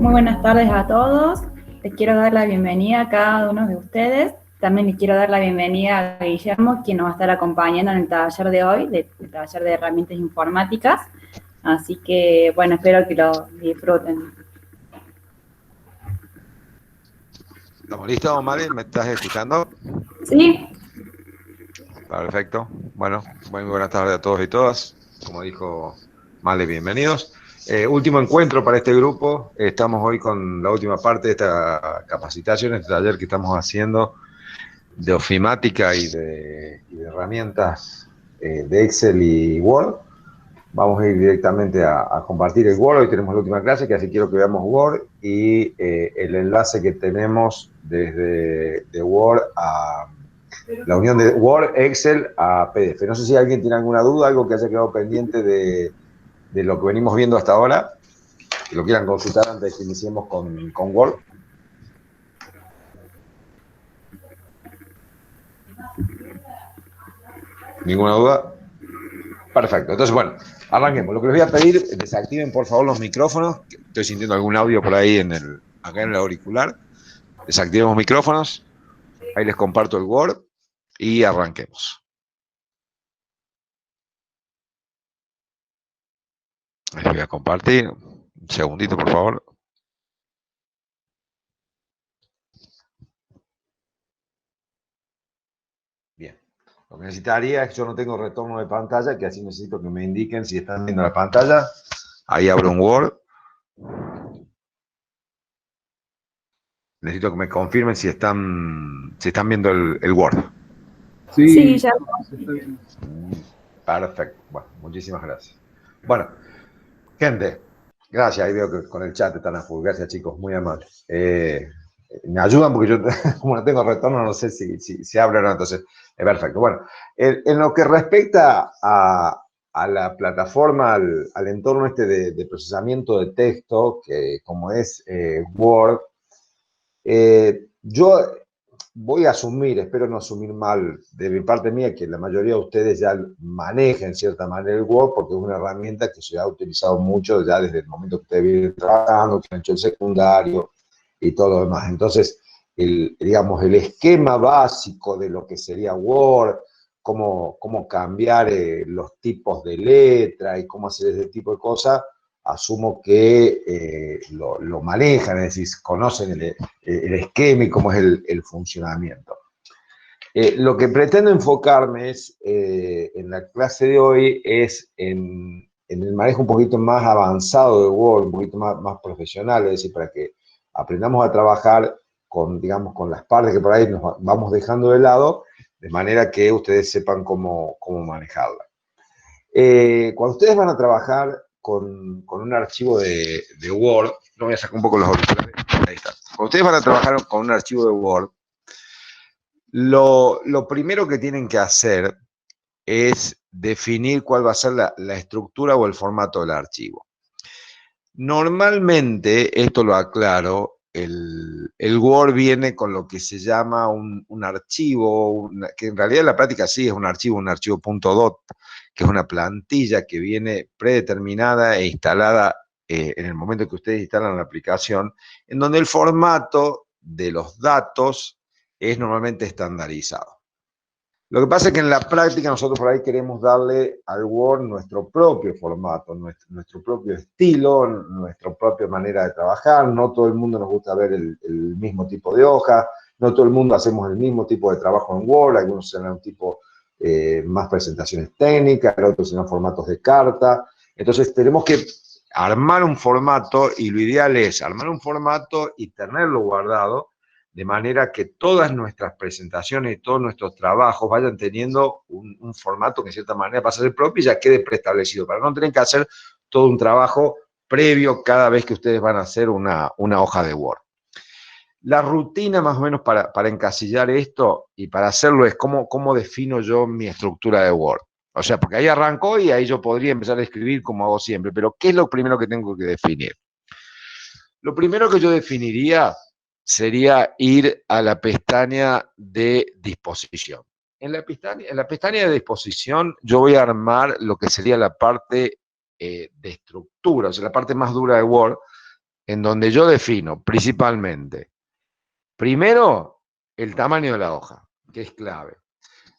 Muy buenas tardes a todos. Les quiero dar la bienvenida a cada uno de ustedes. También les quiero dar la bienvenida a Guillermo, quien nos va a estar acompañando en el taller de hoy, el taller de herramientas informáticas. Así que, bueno, espero que lo disfruten. ¿Estamos listos, Mari? ¿Me estás escuchando? ¿Sí? Perfecto. Bueno, muy buenas tardes a todos y todas. Como dijo Male, bienvenidos. Último encuentro para este grupo. Estamos hoy con la última parte de esta capacitación, este taller que estamos haciendo de ofimática y de herramientas de Excel y Word. Vamos a ir directamente a compartir el Word. Hoy tenemos la última clase, que así quiero que veamos Word y el enlace que tenemos desde de Word a la unión de Word, Excel a PDF. No sé si alguien tiene alguna duda, algo que haya quedado pendiente de lo que venimos viendo hasta ahora, que lo quieran consultar antes de que iniciemos con Word. ¿Ninguna duda? Perfecto. Entonces, bueno, arranquemos. Lo que les voy a pedir, desactiven por favor los micrófonos. Estoy sintiendo algún audio por ahí acá en el auricular. Desactivemos micrófonos. Ahí les comparto el Word y arranquemos. Les voy a compartir. Un segundito, por favor. Bien. Lo que necesitaría es que yo no tengo retorno de pantalla, que así necesito que me indiquen si están viendo la pantalla. Ahí abro un Word. Necesito que me confirmen si están viendo el Word. Sí, ya. Perfecto. Bueno, muchísimas gracias. Bueno, gente, gracias. Ahí veo que con el chat están a full. Gracias, chicos, muy amables. Me ayudan porque yo, como no tengo retorno, no sé si abre o no, entonces, perfecto. Bueno, en lo que respecta a la plataforma, al entorno este de procesamiento de texto, que como es Word, yo voy a asumir, espero no asumir mal de mi parte mía, que la mayoría de ustedes ya manejen en cierta manera el Word, porque es una herramienta que se ha utilizado mucho ya desde el momento que ustedes vienen trabajando, que han hecho el secundario y todo lo demás. Entonces, digamos, el esquema básico de lo que sería Word, cómo cambiar los tipos de letra y cómo hacer ese tipo de cosas, asumo que lo manejan, es decir, conocen el esquema y cómo es el funcionamiento. Lo que pretendo enfocarme en la clase de hoy es en el manejo un poquito más avanzado de Word, un poquito más profesional, es decir, para que aprendamos a trabajar digamos, con las partes que por ahí nos vamos dejando de lado, de manera que ustedes sepan cómo manejarla. Cuando ustedes van a trabajar con un archivo de Word, no voy a sacar un poco los auriculares, ahí está. Cuando ustedes van a trabajar con un archivo de Word, lo primero que tienen que hacer es definir cuál va a ser la estructura o el formato del archivo. Normalmente, esto lo aclaro, el Word viene con lo que se llama un archivo, que en realidad en la práctica sí es un archivo .dot, que es una plantilla que viene predeterminada e instalada en el momento que ustedes instalan la aplicación, en donde el formato de los datos es normalmente estandarizado. Lo que pasa es que en la práctica nosotros por ahí queremos darle al Word nuestro propio formato, nuestro propio estilo, nuestra propia manera de trabajar. No todo el mundo nos gusta ver el mismo tipo de hoja, no todo el mundo hacemos el mismo tipo de trabajo en Word, algunos serán un tipo más presentaciones técnicas, otros serán formatos de carta. Entonces tenemos que armar un formato y lo ideal es armar un formato y tenerlo guardado, de manera que todas nuestras presentaciones y todos nuestros trabajos vayan teniendo un formato que de cierta manera pasa a ser propio y ya quede preestablecido, para no tener que hacer todo un trabajo previo cada vez que ustedes van a hacer una hoja de Word. La rutina más o menos para encasillar esto y para hacerlo es cómo defino yo mi estructura de Word. O sea, porque ahí arrancó y ahí yo podría empezar a escribir como hago siempre, pero ¿qué es lo primero que tengo que definir? Lo primero que yo definiría sería ir a la pestaña de disposición. En la pestaña de disposición yo voy a armar lo que sería la parte de estructura, o sea, la parte más dura de Word, en donde yo defino principalmente, primero, el tamaño de la hoja, que es clave.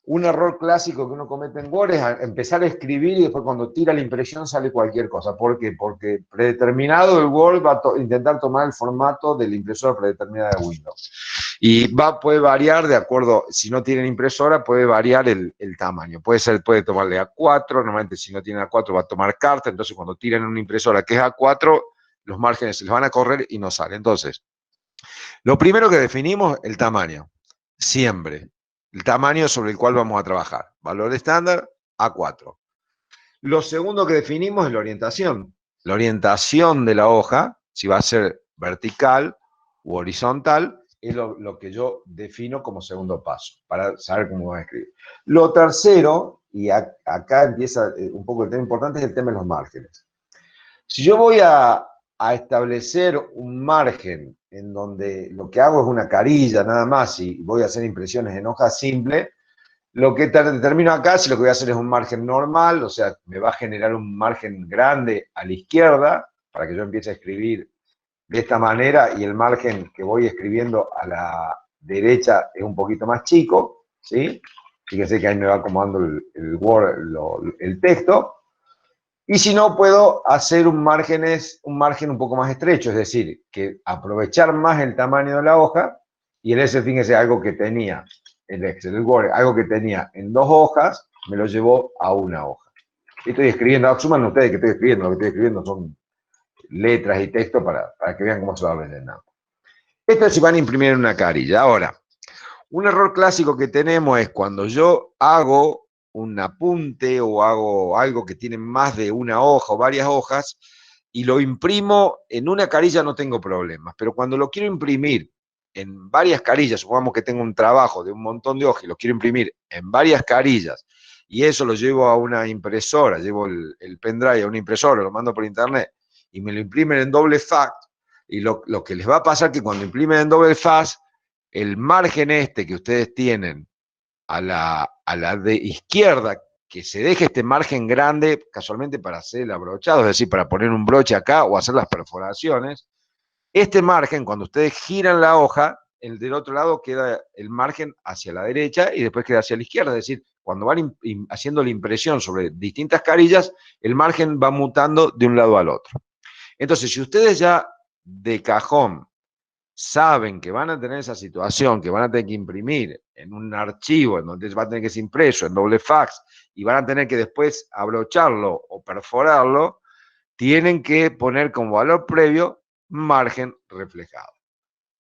Un error clásico que uno comete en Word es empezar a escribir y después cuando tira la impresión sale cualquier cosa. ¿Por qué? Porque predeterminado el Word va a intentar tomar el formato de la impresora predeterminada de Windows. Y puede variar de acuerdo, si no tienen impresora, puede variar el tamaño. Puede tomarle A4, normalmente si no tienen A4 va a tomar carta, entonces cuando tiran una impresora que es A4, los márgenes se les van a correr y no sale. Entonces, lo primero que definimos, el tamaño. Siempre. El tamaño sobre el cual vamos a trabajar. Valor estándar, A4. Lo segundo que definimos es la orientación. La orientación de la hoja, si va a ser vertical u horizontal, es lo que yo defino como segundo paso, para saber cómo voy a escribir. Lo tercero, y acá empieza un poco el tema importante, es el tema de los márgenes. Si yo voy a establecer un margen en donde lo que hago es una carilla nada más y voy a hacer impresiones en hoja simple, lo que determino acá, si lo que voy a hacer es un margen normal, o sea, me va a generar un margen grande a la izquierda para que yo empiece a escribir de esta manera y el margen que voy escribiendo a la derecha es un poquito más chico, ¿sí? Fíjense que ahí me va acomodando el Word, el texto. Y si no, puedo hacer un margen un poco más estrecho, es decir, que aprovechar más el tamaño de la hoja y el Excel, fíjense, algo que tenía, el Excel, el Word, algo que tenía en 2 hojas, me lo llevó a una hoja. Estoy escribiendo, asuman ustedes que estoy escribiendo, lo que estoy escribiendo son letras y texto para que vean cómo se va rellenando. Esto es si van a imprimir en una carilla. Ahora, un error clásico que tenemos es cuando yo hago un apunte o hago algo que tiene más de una hoja o varias hojas y lo imprimo en una carilla no tengo problemas, pero cuando lo quiero imprimir en varias carillas, supongamos que tengo un trabajo de un montón de hojas y lo quiero imprimir en varias carillas y eso lo llevo a una impresora, llevo el pendrive a una impresora, lo mando por internet y me lo imprimen en doble fax y lo que les va a pasar es que cuando imprimen en doble fax el margen este que ustedes tienen a la de izquierda, que se deje este margen grande casualmente para hacer el abrochado, es decir, para poner un broche acá o hacer las perforaciones, este margen, cuando ustedes giran la hoja, el del otro lado queda el margen hacia la derecha y después queda hacia la izquierda, es decir, cuando van haciendo la impresión sobre distintas carillas, el margen va mutando de un lado al otro. Entonces, si ustedes ya de cajón saben que van a tener esa situación, que van a tener que imprimir en un archivo en donde va a tener que ser impreso en doble fax y van a tener que después abrocharlo o perforarlo, tienen que poner como valor previo margen reflejado.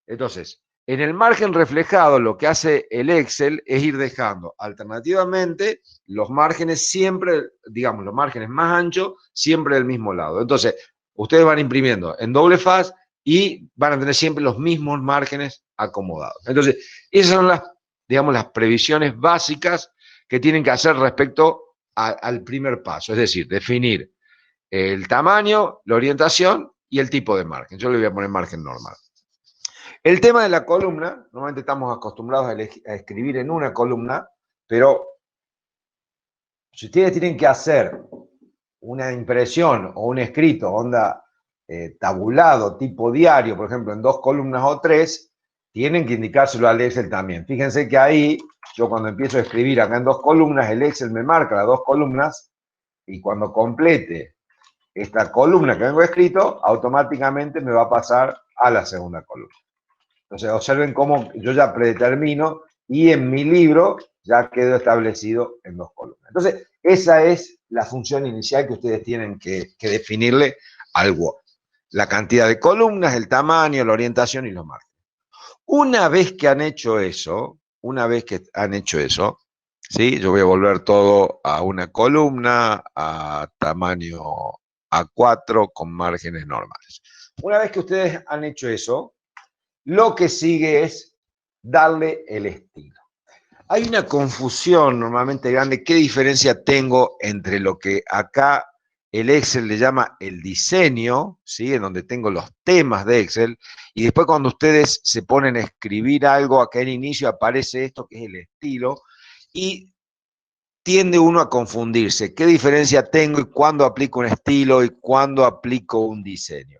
Entonces, en el margen reflejado lo que hace el Excel es ir dejando alternativamente los márgenes siempre, digamos, los márgenes más anchos, siempre del mismo lado. Entonces, ustedes van imprimiendo en doble faz y van a tener siempre los mismos márgenes acomodados. Entonces, esas son las, digamos, las previsiones básicas que tienen que hacer respecto al primer paso, es decir, definir el tamaño, la orientación y el tipo de margen. Yo le voy a poner margen normal. El tema de la columna, normalmente estamos acostumbrados a escribir en una columna, pero si ustedes tienen que hacer una impresión o un escrito, onda tabulado, tipo diario, por ejemplo, en 2 columnas o 3, tienen que indicárselo al Excel también. Fíjense que ahí, yo cuando empiezo a escribir acá en 2 columnas, el Excel me marca las 2 columnas y cuando complete esta columna que vengo escrito, automáticamente me va a pasar a la segunda columna. Entonces, observen cómo yo ya predetermino y en mi libro ya quedó establecido en 2 columnas. Entonces, esa es la función inicial que ustedes tienen que definirle al Word. La cantidad de columnas, el tamaño, la orientación y los márgenes. Una vez que han hecho eso, ¿sí? Yo voy a volver todo a una columna, a tamaño A4 con márgenes normales. Una vez que ustedes han hecho eso, lo que sigue es darle el estilo. Hay una confusión normalmente grande. ¿Qué diferencia tengo entre lo que acá el Excel le llama el diseño, ¿sí? En donde tengo los temas de Excel, y después cuando ustedes se ponen a escribir algo, acá en inicio aparece esto que es el estilo, y tiende uno a confundirse. ¿Qué diferencia tengo y cuándo aplico un estilo y cuándo aplico un diseño?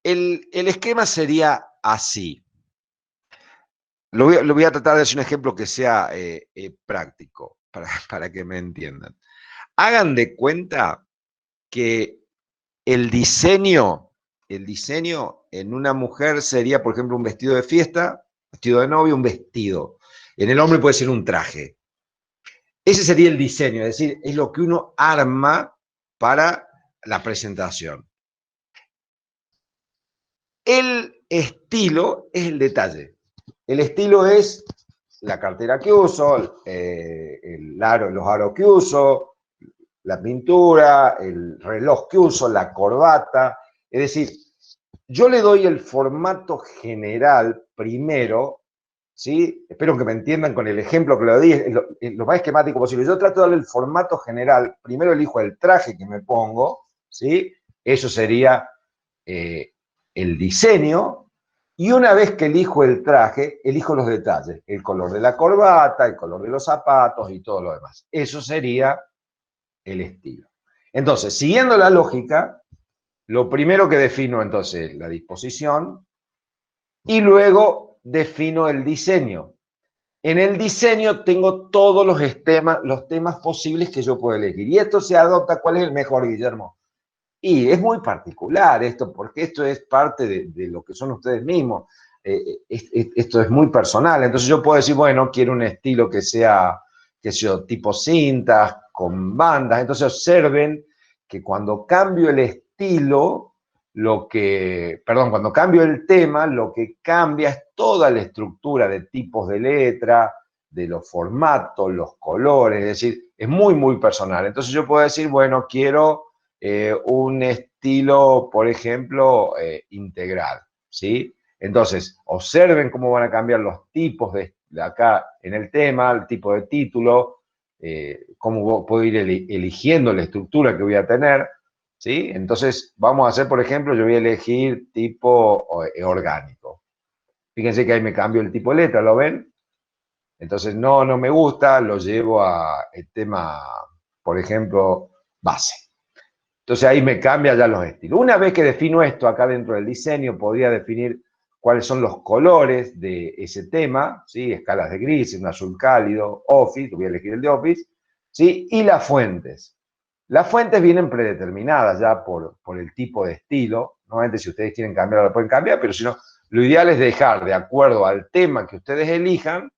el esquema sería así. Lo voy a tratar de hacer un ejemplo que sea práctico, para que me entiendan. Hagan de cuenta que el diseño en una mujer sería, por ejemplo, un vestido de fiesta, vestido de novio, un vestido. En el hombre puede ser un traje. Ese sería el diseño, es decir, es lo que uno arma para la presentación. El estilo es el detalle. El estilo es la cartera que uso, los aros que uso, la pintura, el reloj que uso, la corbata. Es decir, yo le doy el formato general primero, ¿sí? Espero que me entiendan con el ejemplo que lo di, es lo más esquemático posible. Yo trato de darle el formato general, primero elijo el traje que me pongo, ¿sí? Eso sería el diseño, y una vez que elijo el traje, elijo los detalles, el color de la corbata, el color de los zapatos y todo lo demás. Eso sería el estilo. Entonces, siguiendo la lógica, lo primero que defino entonces es la disposición y luego defino el diseño. En el diseño tengo todos los temas posibles que yo puedo elegir. Y esto se adopta, ¿cuál es el mejor, Guillermo? Y es muy particular esto, porque esto es parte de lo que son ustedes mismos. Esto es muy personal. Entonces yo puedo decir, bueno, quiero un estilo que sea, que sea tipo cintas, con bandas. Entonces observen que cuando cambio el estilo, cuando cambio el tema, lo que cambia es toda la estructura de tipos de letra, de los formatos, los colores, es decir, es muy, muy personal. Entonces yo puedo decir, bueno, quiero un estilo, por ejemplo, integral, ¿sí? Entonces, observen cómo van a cambiar los tipos de acá en el tema, el tipo de título, cómo puedo ir eligiendo la estructura que voy a tener, ¿sí? Entonces, vamos a hacer, por ejemplo, yo voy a elegir tipo orgánico. Fíjense que ahí me cambio el tipo de letra, ¿lo ven? Entonces, no me gusta, lo llevo a el tema, por ejemplo, base. Entonces ahí me cambia ya los estilos. Una vez que defino esto acá dentro del diseño, podría definir cuáles son los colores de ese tema, ¿sí? Escalas de gris, un azul cálido, Office, voy a elegir el de Office, ¿sí? Y las fuentes. Las fuentes vienen predeterminadas ya por el tipo de estilo. Normalmente si ustedes quieren cambiar, lo pueden cambiar, pero si no, lo ideal es dejar de acuerdo al tema que ustedes elijan,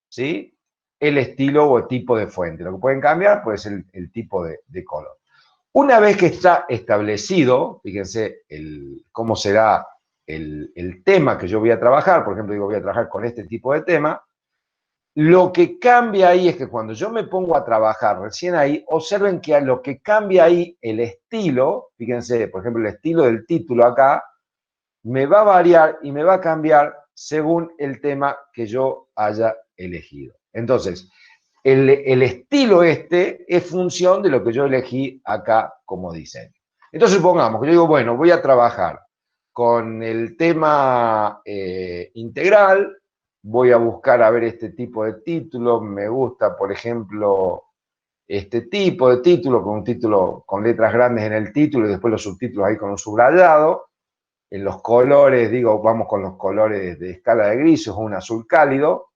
¿sí? El estilo o el tipo de fuente. Lo que pueden cambiar pues el tipo de color. Una vez que está establecido, fíjense cómo será el tema que yo voy a trabajar, por ejemplo, digo, voy a trabajar con este tipo de tema, lo que cambia ahí es que cuando yo me pongo a trabajar recién ahí, observen que a lo que cambia ahí el estilo, fíjense, por ejemplo, el estilo del título acá, me va a variar y me va a cambiar según el tema que yo haya elegido. Entonces, el estilo es función de lo que yo elegí acá como diseño. Entonces, supongamos que yo digo, bueno, voy a trabajar con el tema integral, voy a buscar a ver este tipo de título, me gusta, por ejemplo, este tipo de título, con un título con letras grandes en el título y después los subtítulos ahí con un subrayado. En los colores, digo, vamos con los colores de escala de grises o un azul cálido.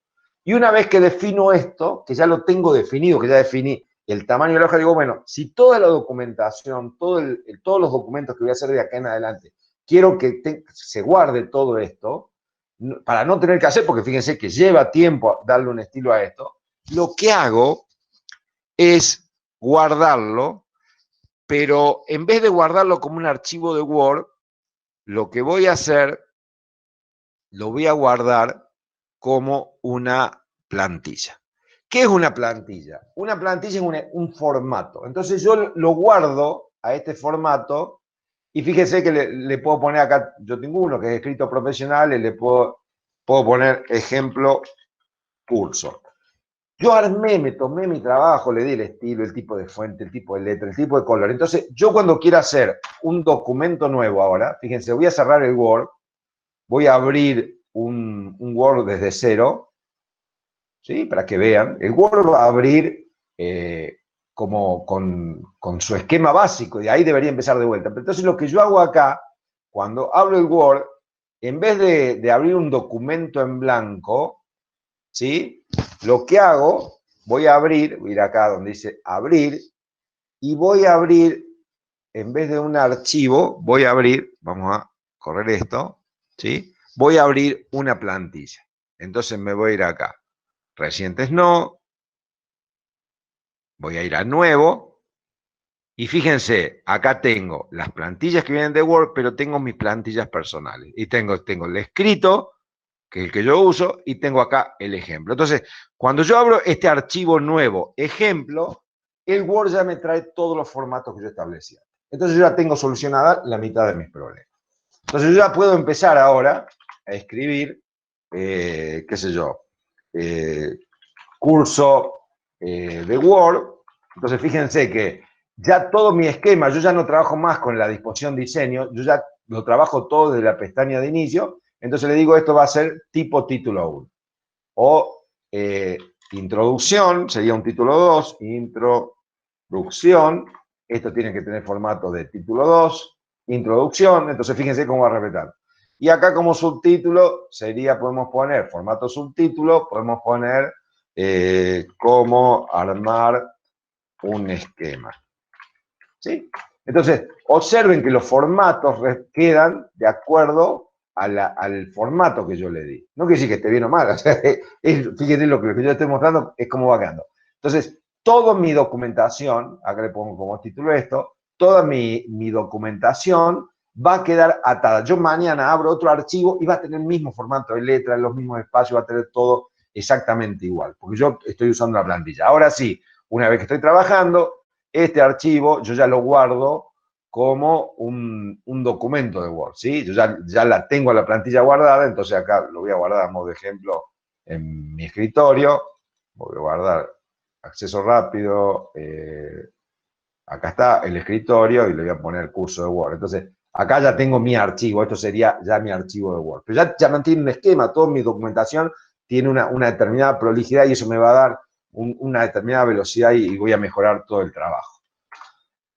Y una vez que defino esto, que ya lo tengo definido, que ya definí el tamaño de la hoja, digo, bueno, si toda la documentación, todos los documentos que voy a hacer de acá en adelante, quiero que se guarde todo esto, para no tener que hacer, porque fíjense que lleva tiempo darle un estilo a esto, lo que hago es guardarlo, pero en vez de guardarlo como un archivo de Word, lo que voy a hacer, lo voy a guardar como una plantilla. ¿Qué es una plantilla? Una plantilla es un formato. Entonces yo lo guardo a este formato y fíjense que le puedo poner acá, yo tengo uno que es escrito profesional y le puedo poner ejemplo curso. Yo armé, me tomé mi trabajo, le di el estilo, el tipo de fuente, el tipo de letra, el tipo de color. Entonces, yo cuando quiero hacer un documento nuevo ahora, fíjense, voy a cerrar el Word, voy a abrir un Word desde cero, ¿sí? Para que vean. El Word va a abrir como con su esquema básico, y ahí debería empezar de vuelta. Pero entonces lo que yo hago acá cuando abro el Word, en vez de abrir un documento en blanco, ¿sí? Lo que hago, voy a ir acá donde dice abrir, y voy a abrir, en vez de un archivo, voy a abrir, vamos a correr esto, ¿sí? Voy a abrir una plantilla. Entonces me voy a ir acá. Recientes no. Voy a ir a nuevo. Y fíjense, acá tengo las plantillas que vienen de Word, pero tengo mis plantillas personales. Y tengo el escrito, que es el que yo uso, y tengo acá el ejemplo. Entonces, cuando yo abro este archivo nuevo, ejemplo, el Word ya me trae todos los formatos que yo establecía. Entonces yo ya tengo solucionada la mitad de mis problemas. Entonces yo ya puedo empezar ahora a escribir, qué sé yo, curso de Word. Entonces fíjense que ya todo mi esquema, yo ya no trabajo más con la disposición diseño, yo ya lo trabajo todo desde la pestaña de inicio. Entonces le digo, esto va a ser tipo título 1. O introducción, sería un título 2, introducción. Esto tiene que tener formato de título 2, introducción. Entonces fíjense cómo va a respetar. Y acá como subtítulo sería, podemos poner formato subtítulo, podemos poner cómo armar un esquema. ¿Sí? Entonces, observen que los formatos quedan de acuerdo al formato que yo le di. No quiere decir que esté bien o mal. O sea, fíjense lo que yo estoy mostrando es cómo va quedando. Entonces, toda mi documentación, acá le pongo como título esto, toda mi documentación va a quedar atada. Yo mañana abro otro archivo y va a tener el mismo formato de letras, los mismos espacios, va a tener todo exactamente igual, porque yo estoy usando la plantilla. Ahora sí, una vez que estoy trabajando, este archivo yo ya lo guardo como un documento de Word, ¿sí? Yo ya la tengo la plantilla guardada, entonces acá lo voy a guardar a modo de ejemplo en mi escritorio. Voy a guardar acceso rápido, acá está el escritorio y le voy a poner curso de Word. Entonces, acá ya tengo mi archivo, esto sería ya mi archivo de Word. Pero ya mantiene un esquema, toda mi documentación tiene una determinada prolijidad y eso me va a dar una determinada velocidad y voy a mejorar todo el trabajo.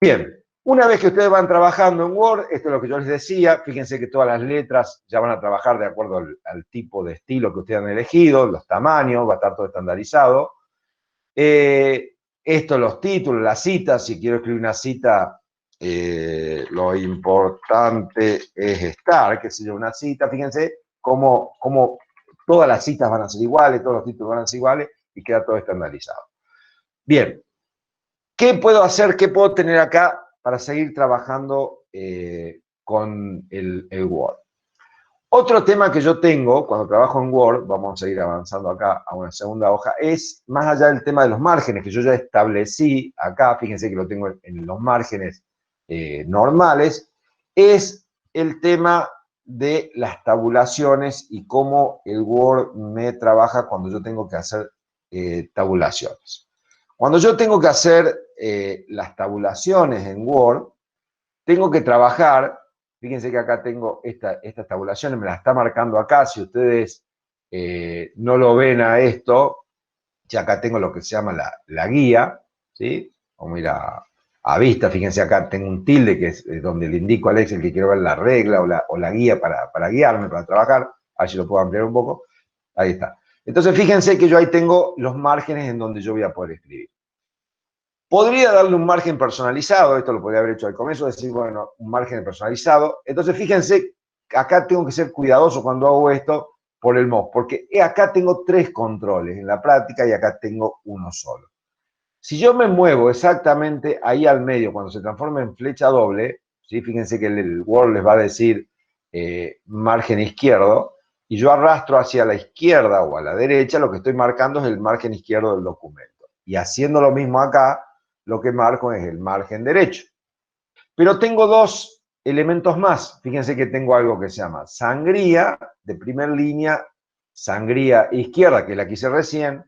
Bien, una vez que ustedes van trabajando en Word, esto es lo que yo les decía, fíjense que todas las letras ya van a trabajar de acuerdo al tipo de estilo que ustedes han elegido, los tamaños, va a estar todo estandarizado. Esto, los títulos, las citas, si quiero escribir una cita, lo importante es estar, que sé yo, una cita, fíjense cómo todas las citas van a ser iguales, todos los títulos van a ser iguales y queda todo estandarizado. Bien, ¿qué puedo hacer? ¿Qué puedo tener acá para seguir trabajando con el Word? Otro tema que yo tengo cuando trabajo en Word, vamos a seguir avanzando acá a una segunda hoja, es más allá del tema de los márgenes que yo ya establecí acá, fíjense que lo tengo en los márgenes normales, es el tema de las tabulaciones y cómo el Word me trabaja cuando yo tengo que hacer tabulaciones. Cuando yo tengo que hacer las tabulaciones en Word, tengo que trabajar, fíjense que acá tengo estas tabulaciones, me las está marcando acá, si ustedes no lo ven a esto, ya acá tengo lo que se llama la guía, ¿sí? Vamos a ir a vista, fíjense acá tengo un tilde que es donde le indico al Excel que quiero ver la regla o la guía para guiarme, para trabajar, a ver si lo puedo ampliar un poco, ahí está. Entonces fíjense que yo ahí tengo los márgenes en donde yo voy a poder escribir. Podría darle un margen personalizado, esto lo podría haber hecho al comienzo, decir, bueno, un margen personalizado. Entonces, fíjense, acá tengo que ser cuidadoso cuando hago esto por el mouse, porque acá tengo 3 controles en la práctica y acá tengo uno solo. Si yo me muevo exactamente ahí al medio, cuando se transforma en flecha doble, ¿sí? Fíjense que el Word les va a decir margen izquierdo, y yo arrastro hacia la izquierda o a la derecha, lo que estoy marcando es el margen izquierdo del documento. Y haciendo lo mismo acá, lo que marco es el margen derecho. Pero tengo 2 elementos más. Fíjense que tengo algo que se llama sangría de primera línea, sangría izquierda, que la quise recién,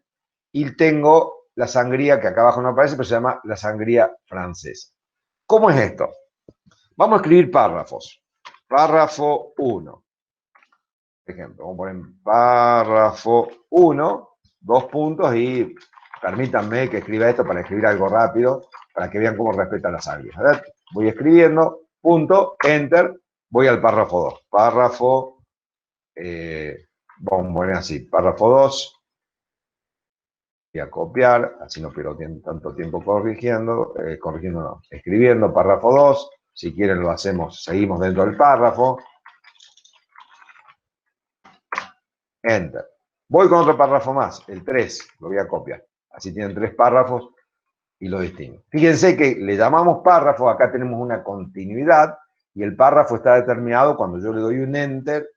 y tengo la sangría que acá abajo no aparece, pero se llama la sangría francesa. ¿Cómo es esto? Vamos a escribir párrafos. Párrafo 1. Por ejemplo, vamos a poner párrafo 1, 2 puntos y permítanme que escriba esto para escribir algo rápido, para que vean cómo respeta las sangrías. A ver, voy escribiendo, punto, enter, voy al párrafo 2. Párrafo, vamos a poner así, párrafo 2. Voy a copiar, así no pierdo tanto tiempo escribiendo párrafo 2. Si quieren lo hacemos, seguimos dentro del párrafo. Enter. Voy con otro párrafo más, el 3, lo voy a copiar. Así tienen 3 párrafos y lo distingo. Fíjense que le llamamos párrafo, acá tenemos una continuidad y el párrafo está determinado cuando yo le doy un enter,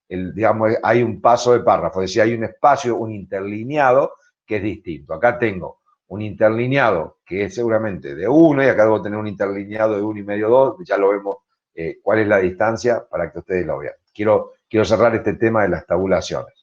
digamos, hay un paso de párrafo, es decir, hay un espacio, un interlineado que es distinto. Acá tengo un interlineado que es seguramente de 1 y acá debo tener un interlineado de 1,5, 2, ya lo vemos cuál es la distancia para que ustedes lo vean. Quiero cerrar este tema de las tabulaciones.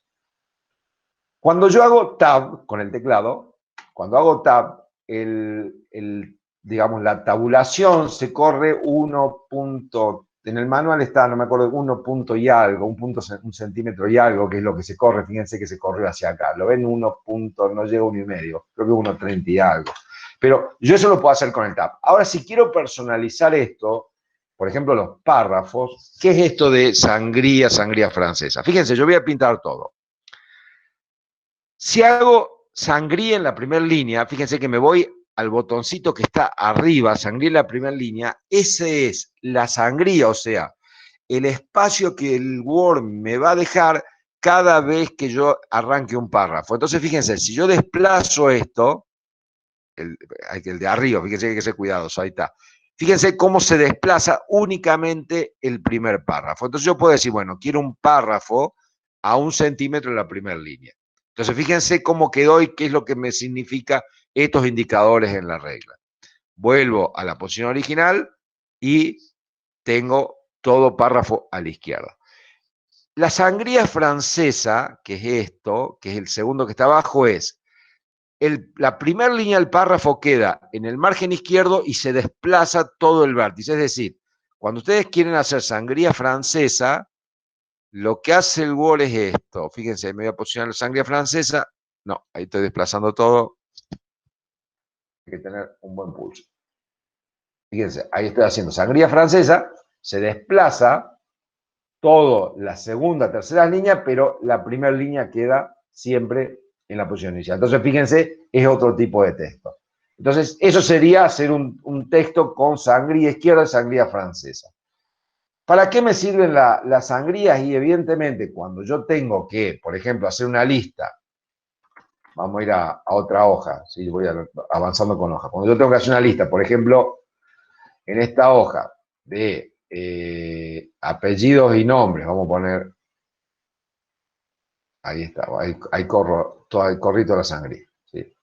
Cuando yo hago tab con el teclado, cuando hago tab, digamos, la tabulación se corre 1 punto, en el manual está, no me acuerdo, 1 punto y algo, un centímetro y algo, que es lo que se corre, fíjense que se corrió hacia acá, lo ven 1 punto, no llega a 1,5, creo que 1,30 y algo. Pero yo eso lo puedo hacer con el tab. Ahora, si quiero personalizar esto, por ejemplo, los párrafos, ¿qué es esto de sangría francesa? Fíjense, yo voy a pintar todo. Si hago sangría en la primera línea, fíjense que me voy al botoncito que está arriba, sangría en la primera línea, ese es la sangría, o sea, el espacio que el Word me va a dejar cada vez que yo arranque un párrafo. Entonces, fíjense, si yo desplazo esto, el de arriba, fíjense que hay que ser cuidadoso, ahí está. Fíjense cómo se desplaza únicamente el primer párrafo. Entonces yo puedo decir, bueno, quiero un párrafo a 1 centímetro en la primera línea. Entonces fíjense cómo quedó y qué es lo que me significa estos indicadores en la regla. Vuelvo a la posición original y tengo todo párrafo a la izquierda. La sangría francesa, que es esto, que es el segundo que está abajo, es la primera línea del párrafo queda en el margen izquierdo y se desplaza todo el vértice. Es decir, cuando ustedes quieren hacer sangría francesa, lo que hace el Word es esto. Fíjense, me voy a posicionar la sangría francesa. No, ahí estoy desplazando todo. Hay que tener un buen pulso. Fíjense, ahí estoy haciendo sangría francesa, se desplaza todo la segunda, tercera línea, pero la primera línea queda siempre en la posición inicial. Entonces, fíjense, es otro tipo de texto. Entonces, eso sería hacer un texto con sangría izquierda y sangría francesa. ¿Para qué me sirven las sangrías? Y evidentemente, cuando yo tengo que, por ejemplo, hacer una lista, vamos a ir a otra hoja, ¿sí? Voy avanzando con hoja. Cuando yo tengo que hacer una lista, por ejemplo, en esta hoja de apellidos y nombres, vamos a poner, ahí está, ahí corro toda la sangría. ¿Sí?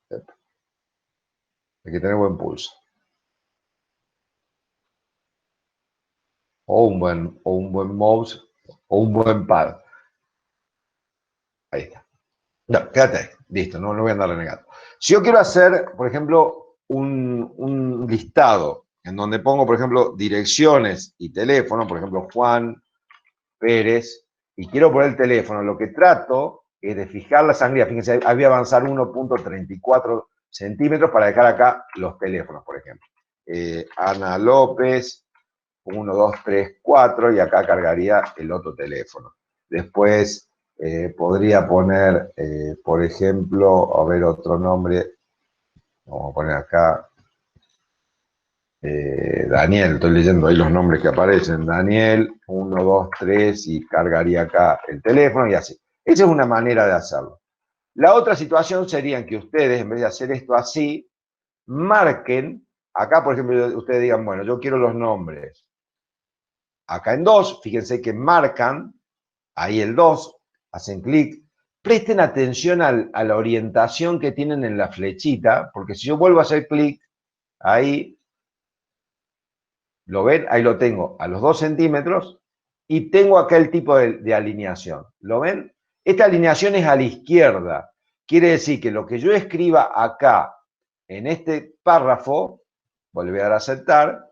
Hay que tener buen pulso. O un buen mouse, o un buen pad. Ahí está. No, quédate ahí. Listo, no voy a andar renegando. Si yo quiero hacer, por ejemplo, un listado en donde pongo, por ejemplo, direcciones y teléfono, por ejemplo, Juan Pérez, y quiero poner el teléfono, lo que trato es de fijar la sangría. Fíjense, ahí voy a avanzar 1,34 centímetros para dejar acá los teléfonos, por ejemplo. Ana López, 1, 2, 3, 4, y acá cargaría el otro teléfono. Después podría poner, por ejemplo, a ver otro nombre, vamos a poner acá, Daniel, estoy leyendo ahí los nombres que aparecen, Daniel, 1, 2, 3, y cargaría acá el teléfono y así. Esa es una manera de hacerlo. La otra situación sería que ustedes, en vez de hacer esto así, marquen, acá por ejemplo, ustedes digan, bueno, yo quiero los nombres. Acá en 2, fíjense que marcan, ahí el 2, hacen clic, presten atención a la orientación que tienen en la flechita, porque si yo vuelvo a hacer clic, ahí, ¿lo ven? Ahí lo tengo a los 2 centímetros y tengo acá el tipo de alineación. ¿Lo ven? Esta alineación es a la izquierda. Quiere decir que lo que yo escriba acá en este párrafo, volví a dar a aceptar,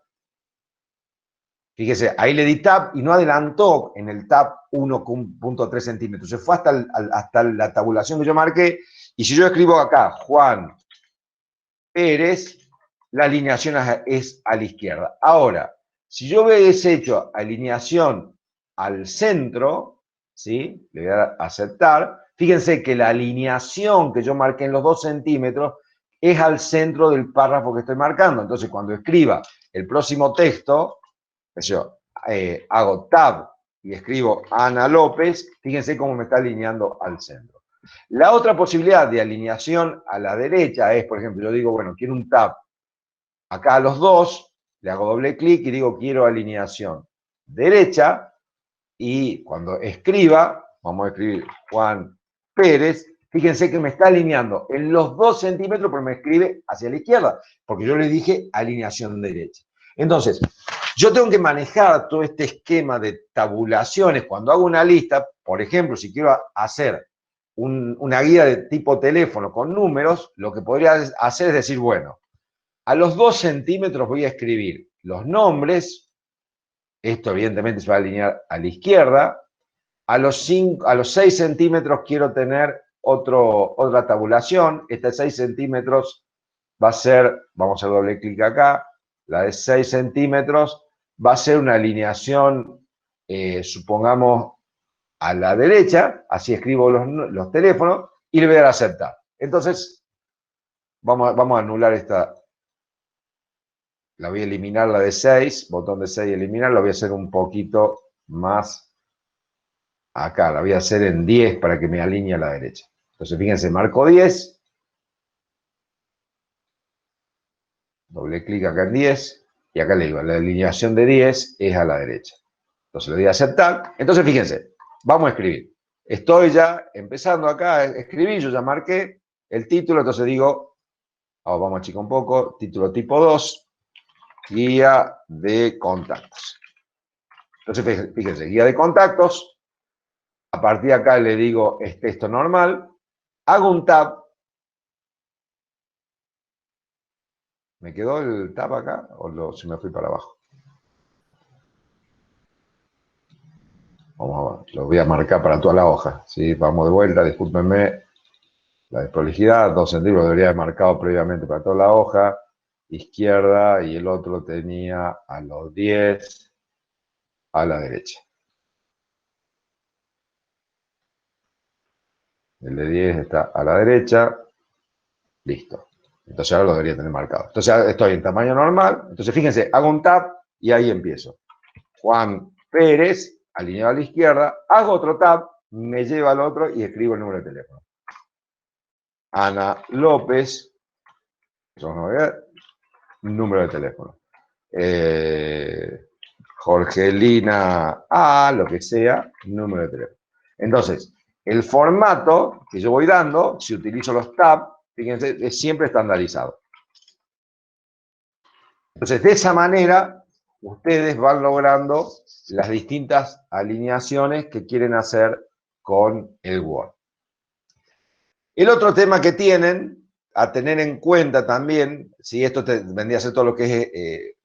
fíjese, ahí le di tab y no adelantó en el tab 1,3 centímetros. Se fue hasta la tabulación que yo marqué. Y si yo escribo acá, Juan Pérez, la alineación es a la izquierda. Ahora, Si yo hubiese hecho alineación al centro, ¿sí? Le voy a dar a aceptar. Fíjense que la alineación que yo marqué en los 2 centímetros es al centro del párrafo que estoy marcando. Entonces, cuando escriba el próximo texto, yo hago tab y escribo Ana López, fíjense cómo me está alineando al centro. La otra posibilidad de alineación a la derecha es, por ejemplo, yo digo, bueno, quiero un tab acá a los dos, le hago doble clic y digo quiero alineación derecha, y cuando escriba, vamos a escribir Juan Pérez, fíjense que me está alineando en los 2 centímetros, pero me escribe hacia la izquierda, porque yo le dije alineación derecha. Entonces, yo tengo que manejar todo este esquema de tabulaciones. Cuando hago una lista, por ejemplo, si quiero hacer una guía de tipo teléfono con números, lo que podría hacer es decir, bueno, a los 2 centímetros voy a escribir los nombres, esto evidentemente se va a alinear a la izquierda, a los 6 centímetros quiero tener otra tabulación, esta de 6 centímetros va a ser, vamos a hacer doble clic acá, la de 6 centímetros va a ser una alineación, supongamos, a la derecha, así escribo los teléfonos, y le voy a dar a aceptar. Entonces, vamos a anular esta, la voy a eliminar la de 6, botón de 6 eliminar, la voy a hacer un poquito más acá, la voy a hacer en 10 para que me alinee a la derecha. Entonces, fíjense, marco 10, doble clic acá en 10, y acá le digo, la alineación de 10 es a la derecha. Entonces le doy a aceptar. Entonces, fíjense, vamos a escribir. Estoy ya empezando acá a escribir, yo ya marqué el título, entonces digo, vamos a achicar un poco, título tipo 2, guía de contactos. Entonces, fíjense, guía de contactos, a partir de acá le digo, es texto normal, hago un tab. ¿Me quedó el tab acá o se me fui para abajo? Vamos a ver, lo voy a marcar para toda la hoja. ¿Sí? Vamos de vuelta, discúlpenme la desprolijidad, 2 centímetros debería haber marcado previamente para toda la hoja. Izquierda y el otro tenía a los 10 a la derecha. El de 10 está a la derecha. Listo. Entonces ahora lo debería tener marcado. Entonces estoy en tamaño normal. Entonces fíjense, hago un tab y ahí empiezo. Juan Pérez, alineado a la izquierda. Hago otro tab, me lleva al otro y escribo el número de teléfono. Ana López, número de teléfono. Jorgelina A, lo que sea, número de teléfono. Entonces, el formato que yo voy dando, si utilizo los tabs, fíjense, es siempre estandarizado. Entonces, de esa manera, ustedes van logrando las distintas alineaciones que quieren hacer con el Word. El otro tema que tienen a tener en cuenta también, si esto vendría a ser todo lo que es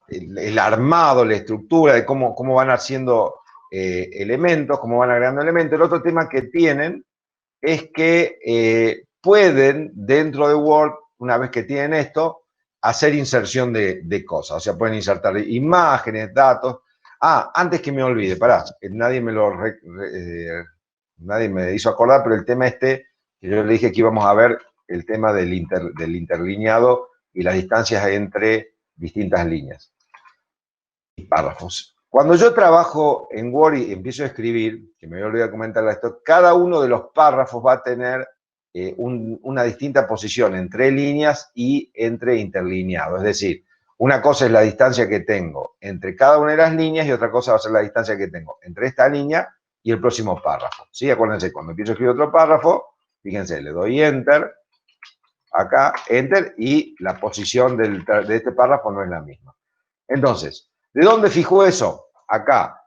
el armado, la estructura, de cómo van haciendo elementos, cómo van agregando elementos. El otro tema que tienen es que pueden, dentro de Word, una vez que tienen esto, hacer inserción de cosas. O sea, pueden insertar imágenes, datos. Antes que me olvide, nadie nadie me hizo acordar, pero el tema que yo le dije que íbamos a ver, el tema del interlineado y las distancias entre distintas líneas y párrafos. Cuando yo trabajo en Word y empiezo a escribir, que me voy a olvidar de comentar esto, cada uno de los párrafos va a tener una distinta posición entre líneas y entre interlineados. Es decir, una cosa es la distancia que tengo entre cada una de las líneas y otra cosa va a ser la distancia que tengo entre esta línea y el próximo párrafo. ¿Sí? Acuérdense, cuando empiezo a escribir otro párrafo, fíjense, le doy Enter, acá, Enter, y la posición de este párrafo no es la misma. Entonces, ¿de dónde fijo eso? Acá.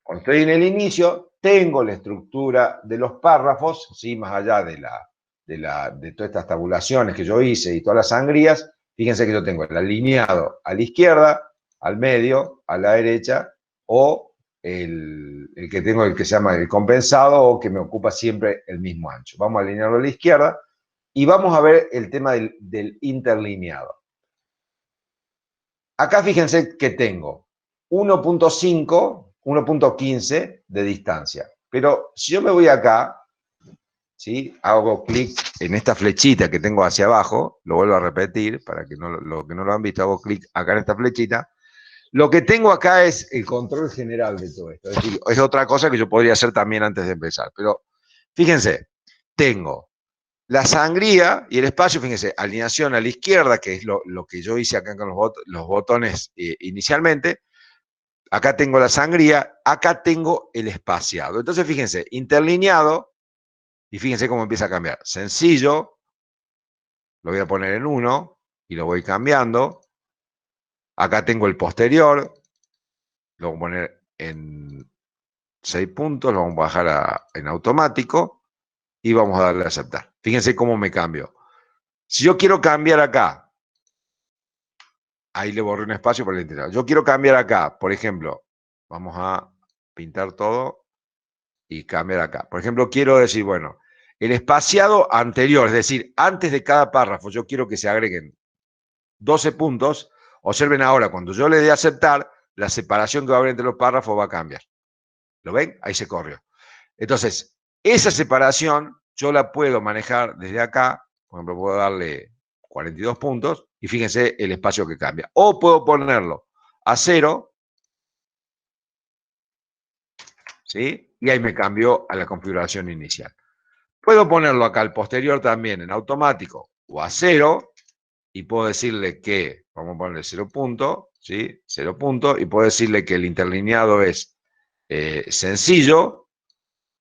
Cuando estoy en el inicio, tengo la estructura de los párrafos, ¿sí? Más allá de todas estas tabulaciones que yo hice y todas las sangrías, fíjense que yo tengo el alineado a la izquierda, al medio, a la derecha, o el que tengo, el que se llama el compensado, o que me ocupa siempre el mismo ancho. Vamos a alinearlo a la izquierda y vamos a ver el tema del interlineado. Acá fíjense que tengo 1.5, 1.15 de distancia. Pero si yo me voy acá, ¿sí? Hago clic en esta flechita que tengo hacia abajo, lo vuelvo a repetir para que lo que no lo han visto, hago clic acá en esta flechita. Lo que tengo acá es el control general de todo esto. Es decir, es otra cosa que yo podría hacer también antes de empezar. Pero fíjense, tengo la sangría y el espacio, fíjense, alineación a la izquierda, que es lo que yo hice acá con los botones inicialmente. Acá tengo la sangría, acá tengo el espaciado. Entonces, fíjense, interlineado, y fíjense cómo empieza a cambiar. Sencillo, lo voy a poner en 1 y lo voy cambiando. Acá tengo el posterior, lo voy a poner en 6 puntos, lo vamos a bajar en automático y vamos a darle a aceptar. Fíjense cómo me cambio. Si yo quiero cambiar acá, ahí le borré un espacio por el interior. Yo quiero cambiar acá, por ejemplo, vamos a pintar todo y cambiar acá. Por ejemplo, quiero decir, bueno, el espaciado anterior, es decir, antes de cada párrafo, yo quiero que se agreguen 12 puntos. Observen ahora, cuando yo le dé a aceptar, la separación que va a haber entre los párrafos va a cambiar. ¿Lo ven? Ahí se corrió. Entonces, esa separación yo la puedo manejar desde acá. Por ejemplo, puedo darle 42 puntos y fíjense el espacio que cambia. O puedo ponerlo a 0, ¿sí? Y ahí me cambió a la configuración inicial. Puedo ponerlo acá al posterior también en automático o a 0 y puedo decirle que, vamos a ponerle 0 punto, ¿sí? 0 punto, y puedo decirle que el interlineado es sencillo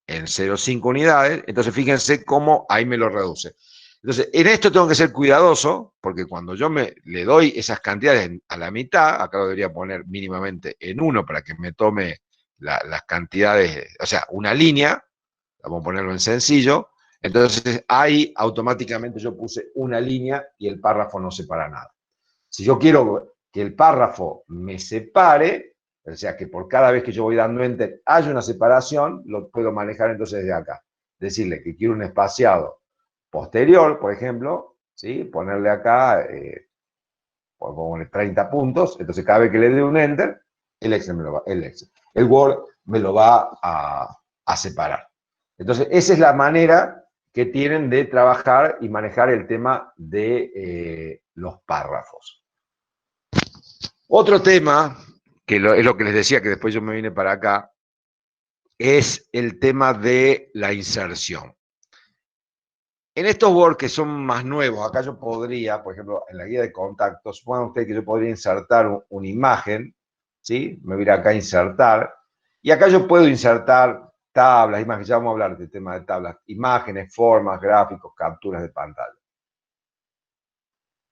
en 0,5 unidades. Entonces fíjense cómo ahí me lo reduce. Entonces, en esto tengo que ser cuidadoso, porque cuando yo le doy esas cantidades a la mitad, acá lo debería poner mínimamente en 1 para que me tome las cantidades, o sea, una línea, vamos a ponerlo en sencillo. Entonces ahí automáticamente yo puse una línea y el párrafo no separa nada. Si yo quiero que el párrafo me separe, o sea, que por cada vez que yo voy dando enter haya una separación, lo puedo manejar entonces desde acá. Decirle que quiero un espaciado posterior, por ejemplo, ¿sí? Ponerle acá, poner 30 puntos, entonces cada vez que le dé un enter, el Word me lo va a separar. Entonces, esa es la manera que tienen de trabajar y manejar el tema de los párrafos. Otro tema, que es lo que les decía que después yo me vine para acá, es el tema de la inserción. En estos Word que son más nuevos, acá yo podría, por ejemplo, en la guía de contactos, supongan ustedes que yo podría insertar una imagen, ¿sí? Me voy a ir acá a insertar, y acá yo puedo insertar tablas, imágenes, ya vamos a hablar del tema de tablas, imágenes, formas, gráficos, capturas de pantalla.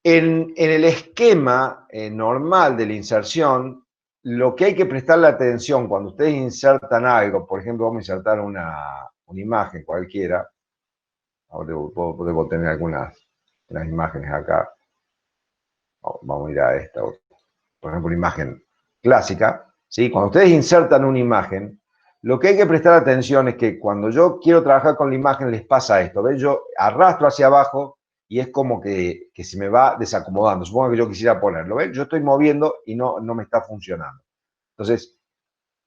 En el esquema normal de la inserción, lo que hay que prestarle atención cuando ustedes insertan algo, por ejemplo, vamos a insertar una imagen cualquiera, ahora debo tener algunas imágenes acá, vamos a ir a esta, por ejemplo, una imagen clásica, ¿sí? Cuando ustedes insertan una imagen, lo que hay que prestar atención es que cuando yo quiero trabajar con la imagen les pasa esto, ¿ven? Yo arrastro hacia abajo y es como que se me va desacomodando. Supongo que yo quisiera ponerlo, ¿ven? Yo estoy moviendo y no me está funcionando. Entonces,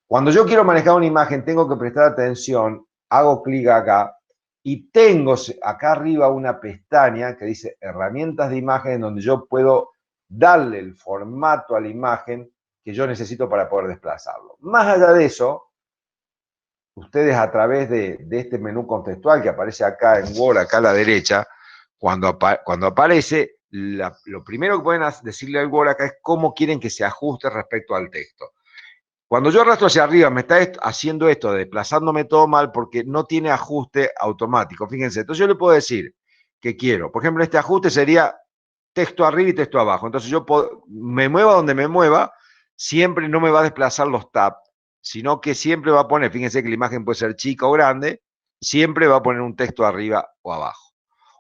cuando yo quiero manejar una imagen, tengo que prestar atención, hago clic acá y tengo acá arriba una pestaña que dice herramientas de imagen, donde yo puedo darle el formato a la imagen que yo necesito para poder desplazarlo. Más allá de eso, ustedes a través de este menú contextual que aparece acá en Word, acá a la derecha, cuando aparece, lo primero que pueden decirle al Word acá es cómo quieren que se ajuste respecto al texto. Cuando yo arrastro hacia arriba, me está haciendo esto, desplazándome todo mal porque no tiene ajuste automático. Fíjense, entonces yo le puedo decir que quiero. Por ejemplo, este ajuste sería texto arriba y texto abajo. Entonces yo me mueva donde me mueva, siempre no me va a desplazar los tabs, sino que siempre va a poner, fíjense que la imagen puede ser chica o grande, siempre va a poner un texto arriba o abajo.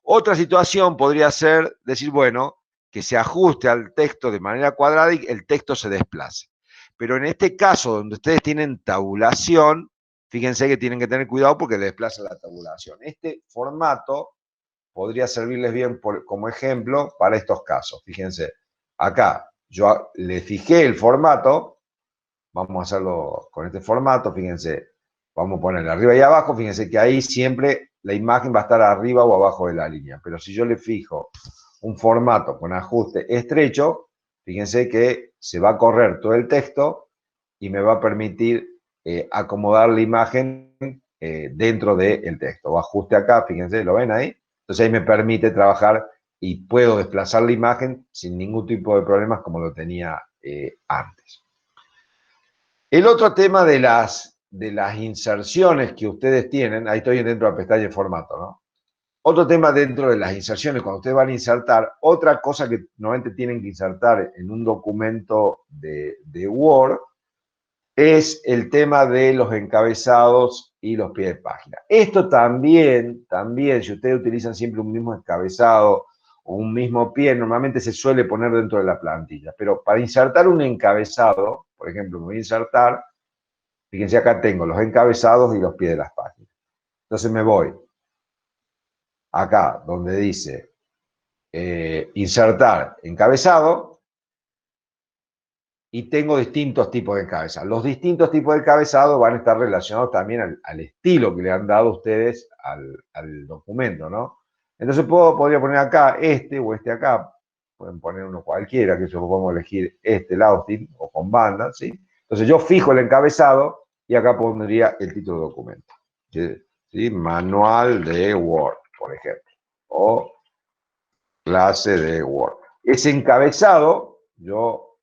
Otra situación podría ser decir, bueno, que se ajuste al texto de manera cuadrada y el texto se desplace. Pero en este caso, donde ustedes tienen tabulación, fíjense que tienen que tener cuidado porque le desplaza la tabulación. Este formato podría servirles bien como ejemplo para estos casos. Fíjense, acá yo le fijé el formato, vamos a hacerlo con este formato, fíjense, vamos a ponerle arriba y abajo, fíjense que ahí siempre la imagen va a estar arriba o abajo de la línea, pero si yo le fijo un formato con ajuste estrecho, fíjense que se va a correr todo el texto y me va a permitir acomodar la imagen dentro del texto. O ajuste acá, fíjense, ¿lo ven ahí? Entonces ahí me permite trabajar y puedo desplazar la imagen sin ningún tipo de problemas como lo tenía antes. El otro tema de las inserciones que ustedes tienen, ahí estoy dentro de la pestaña de formato, ¿no? Otro tema dentro de las inserciones, cuando ustedes van a insertar, otra cosa que normalmente tienen que insertar en un documento de Word es el tema de los encabezados y los pies de página. Esto también, si ustedes utilizan siempre un mismo encabezado o un mismo pie, normalmente se suele poner dentro de la plantilla. Pero para insertar un encabezado, por ejemplo, me voy a insertar, fíjense acá tengo los encabezados y los pies de las páginas. Entonces me voy acá donde dice insertar encabezado y tengo distintos tipos de encabezado. Los distintos tipos de encabezado van a estar relacionados también al estilo que le han dado ustedes al documento, ¿no? Entonces podría poner acá este o este acá, pueden poner uno cualquiera, que yo podemos elegir este, el Austin, o con banda, ¿sí? Entonces yo fijo el encabezado y acá pondría el título del documento, ¿sí? Manual de Word, por ejemplo, o clase de Word. Ese encabezado, yo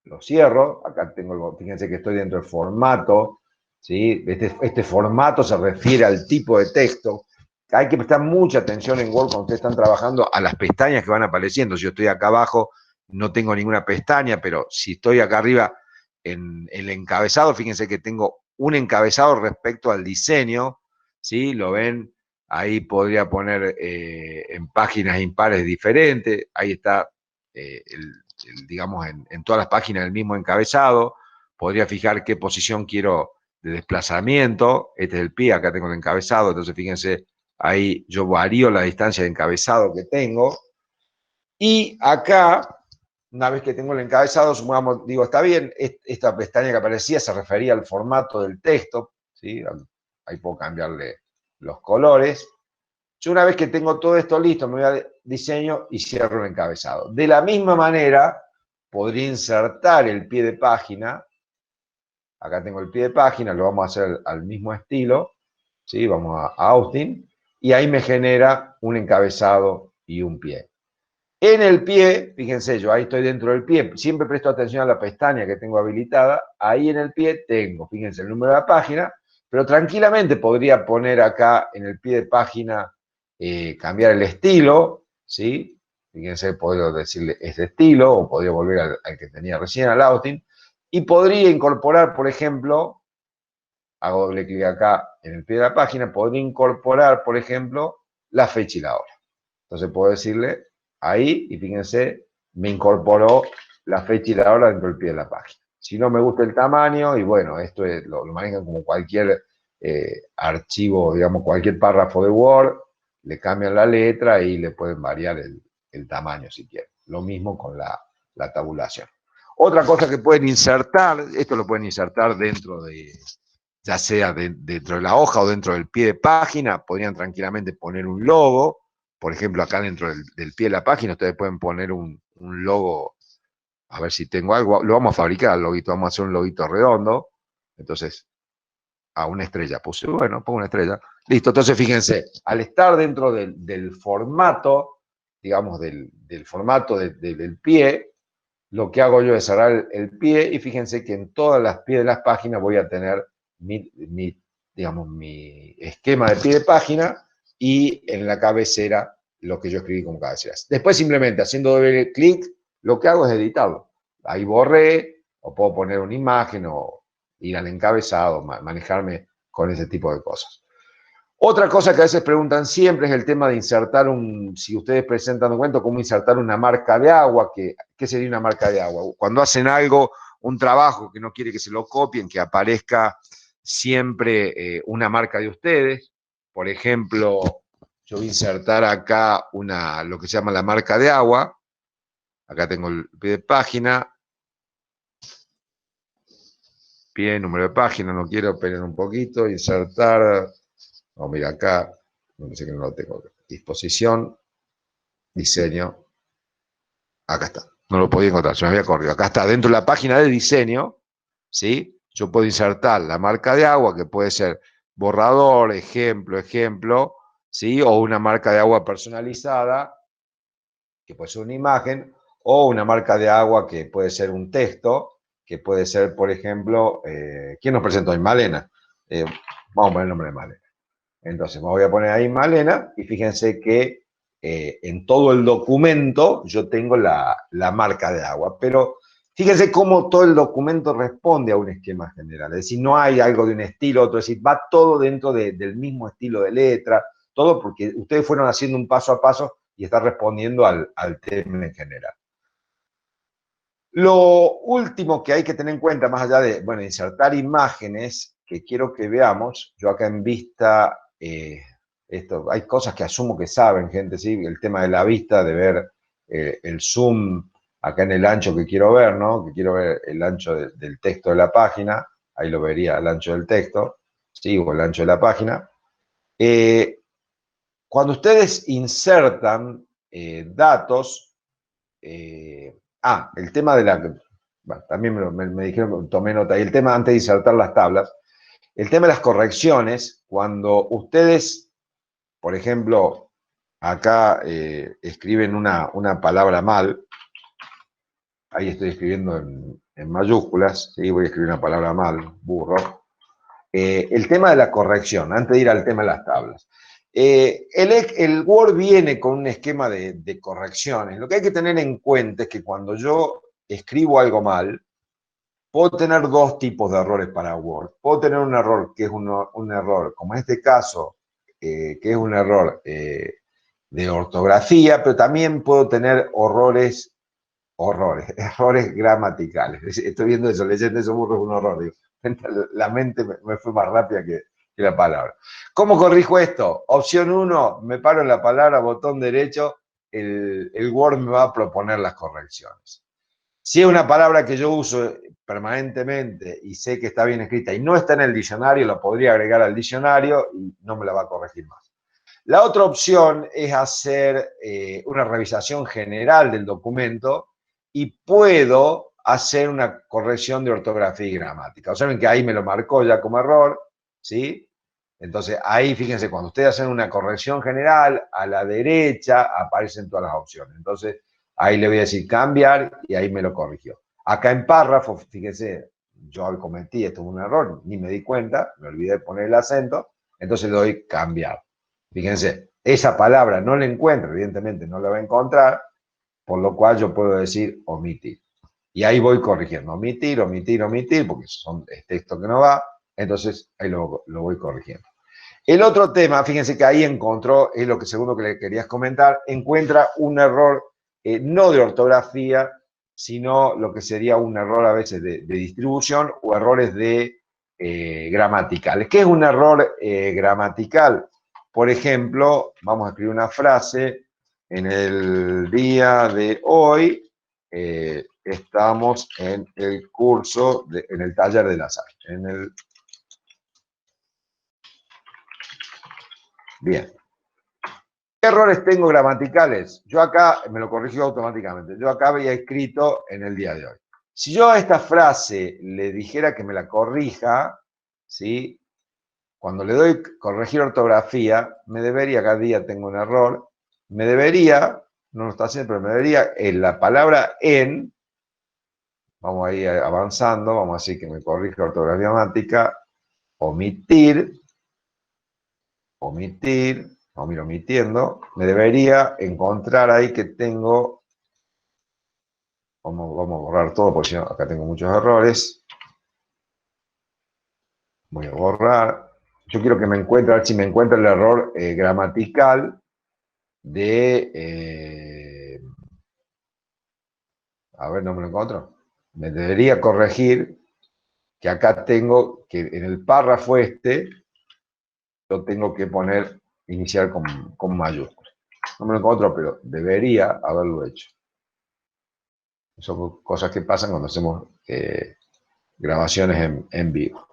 lo cierro, acá tengo, fíjense que estoy dentro del formato, ¿sí? Este formato se refiere al tipo de texto. Hay que prestar mucha atención en Word cuando ustedes están trabajando a las pestañas que van apareciendo. Si yo estoy acá abajo, no tengo ninguna pestaña, pero si estoy acá arriba en el encabezado, fíjense que tengo un encabezado respecto al diseño, ¿sí? Lo ven, ahí podría poner en páginas impares diferentes, ahí está digamos, en todas las páginas el mismo encabezado, podría fijar qué posición quiero de desplazamiento, este es el pie, acá tengo el encabezado, entonces fíjense, ahí yo varío la distancia de encabezado que tengo, y acá, una vez que tengo el encabezado, supongamos, digo, está bien, esta pestaña que aparecía se refería al formato del texto, ¿sí? Ahí puedo cambiarle los colores. Yo una vez que tengo todo esto listo, me voy a diseño y cierro el encabezado. De la misma manera, podría insertar el pie de página. Acá tengo el pie de página, lo vamos a hacer al mismo estilo. ¿Sí? Vamos a Austin. Y ahí me genera un encabezado y un pie. En el pie, fíjense, yo ahí estoy dentro del pie. Siempre presto atención a la pestaña que tengo habilitada. Ahí en el pie tengo, fíjense, el número de la página. Pero tranquilamente podría poner acá en el pie de página cambiar el estilo, ¿sí? Fíjense, podría decirle este estilo, o podría volver al que tenía recién, al Austin, y podría incorporar, por ejemplo, hago doble clic acá en el pie de la página, podría incorporar, por ejemplo, la fecha y la hora. Entonces puedo decirle ahí, y fíjense, me incorporó la fecha y la hora dentro del pie de la página. Si no me gusta el tamaño, y bueno, esto lo manejan como cualquier archivo, digamos, cualquier párrafo de Word, le cambian la letra y le pueden variar el tamaño si quieren. Lo mismo con la tabulación. Otra cosa que pueden insertar, esto lo pueden insertar dentro de, ya sea dentro de la hoja o dentro del pie de página, podrían tranquilamente poner un logo, por ejemplo, acá dentro del pie de la página, ustedes pueden poner un logo, a ver si tengo algo, lo vamos a fabricar el loguito, vamos a hacer un loguito redondo, entonces, una estrella puse, bueno, pongo una estrella, listo, entonces fíjense, al estar dentro del formato, digamos, del formato del pie, lo que hago yo es cerrar el pie y fíjense que en todas las pies de las páginas voy a tener digamos, mi esquema de pie de página y en la cabecera lo que yo escribí como cabecera. Después simplemente haciendo doble clic, lo que hago es editarlo. Ahí borré, o puedo poner una imagen o ir al encabezado, manejarme con ese tipo de cosas. Otra cosa que a veces preguntan siempre es el tema de insertar si ustedes presentan un cuento, cómo insertar una marca de agua. ¿Qué sería una marca de agua? Cuando hacen algo, un trabajo que no quiere que se lo copien, que aparezca siempre una marca de ustedes. Por ejemplo, yo voy a insertar acá lo que se llama la marca de agua. Acá tengo el pie de página. Pie, número de página, no quiero pelear un poquito, insertar. No, mira acá, no sé que no lo tengo. Disposición, diseño. Acá está. No lo podía encontrar, se me había corrido. Acá está, dentro de la página de diseño, ¿sí? Yo puedo insertar la marca de agua, que puede ser borrador, ejemplo, ¿sí? O una marca de agua personalizada, que puede ser una imagen, o una marca de agua que puede ser un texto, que puede ser, por ejemplo, ¿quién nos presentó hoy? Malena. Vamos a poner el nombre de Malena. Entonces me voy a poner ahí Malena y fíjense que en todo el documento yo tengo la marca de agua, pero fíjense cómo todo el documento responde a un esquema general, es decir, no hay algo de un estilo, otro, es decir, va todo dentro del mismo estilo de letra, todo porque ustedes fueron haciendo un paso a paso y está respondiendo al tema en general. Lo último que hay que tener en cuenta, más allá de, bueno, insertar imágenes, que quiero que veamos, yo acá en vista, esto, hay cosas que asumo que saben, gente, ¿sí? El tema de la vista, de ver el zoom acá en el ancho que quiero ver, ¿no? Que quiero ver el ancho del texto de la página, ahí lo vería el ancho del texto, ¿sí? O el ancho de la página. Cuando ustedes insertan datos, el tema de la... Bueno, también me dijeron, tomé nota, y el tema antes de insertar las tablas, el tema de las correcciones, cuando ustedes, por ejemplo, acá escriben una palabra mal, ahí estoy escribiendo en mayúsculas, ¿sí? Voy a escribir una palabra mal, burro. El tema de la corrección, antes de ir al tema de las tablas. El Word viene con un esquema de correcciones. Lo que hay que tener en cuenta es que cuando yo escribo algo mal, puedo tener dos tipos de errores para Word. Puedo tener un error que es un error, como en este caso, que es un error de ortografía, pero también puedo tener errores gramaticales. Estoy viendo eso, leyendo eso, burro, es un horror. Digo. La mente me fue más rápida que la palabra. ¿Cómo corrijo esto? Opción 1, me paro en la palabra, botón derecho, el Word me va a proponer las correcciones. Si es una palabra que yo uso permanentemente y sé que está bien escrita y no está en el diccionario, la podría agregar al diccionario y no me la va a corregir más. La otra opción es hacer una revisación general del documento y puedo hacer una corrección de ortografía y gramática. Observen que ahí me lo marcó ya como error, ¿sí? Entonces ahí, fíjense, cuando ustedes hacen una corrección general, a la derecha aparecen todas las opciones. Entonces ahí le voy a decir cambiar y ahí me lo corrigió. Acá en párrafo, fíjense, yo cometí esto un error, ni me di cuenta, me olvidé de poner el acento, entonces le doy cambiar. Fíjense, esa palabra no la encuentro, evidentemente no la va a encontrar, por lo cual yo puedo decir omitir. Y ahí voy corrigiendo, omitir, porque es texto que no va, entonces ahí lo voy corrigiendo. El otro tema, fíjense que ahí encontró, es lo que segundo que le querías comentar, encuentra un error no de ortografía, sino lo que sería un error a veces de distribución o errores gramaticales. ¿Qué es un error gramatical? Por ejemplo, vamos a escribir una frase, en el día de hoy estamos en el curso, en el taller de la sal. Bien. ¿Qué errores tengo gramaticales? Yo acá, me lo corrigió automáticamente, yo acá había escrito en el día de hoy. Si yo a esta frase le dijera que me la corrija, ¿sí? Cuando le doy corregir ortografía, me debería, cada día tengo un error, me debería, no lo está haciendo, pero me debería, en la palabra en, vamos a ir avanzando, vamos a decir que me corrija ortografía gramática, omitir, vamos a ir omitiendo, me debería encontrar ahí que tengo, vamos a borrar todo porque si no, acá tengo muchos errores, voy a borrar, yo quiero que me encuentre, a ver si me encuentra el error gramatical a ver, no me lo encuentro, me debería corregir que acá tengo, que en el párrafo yo tengo que poner, iniciar con mayúsculas. No me lo encuentro, pero debería haberlo hecho. Son cosas que pasan cuando hacemos grabaciones en vivo.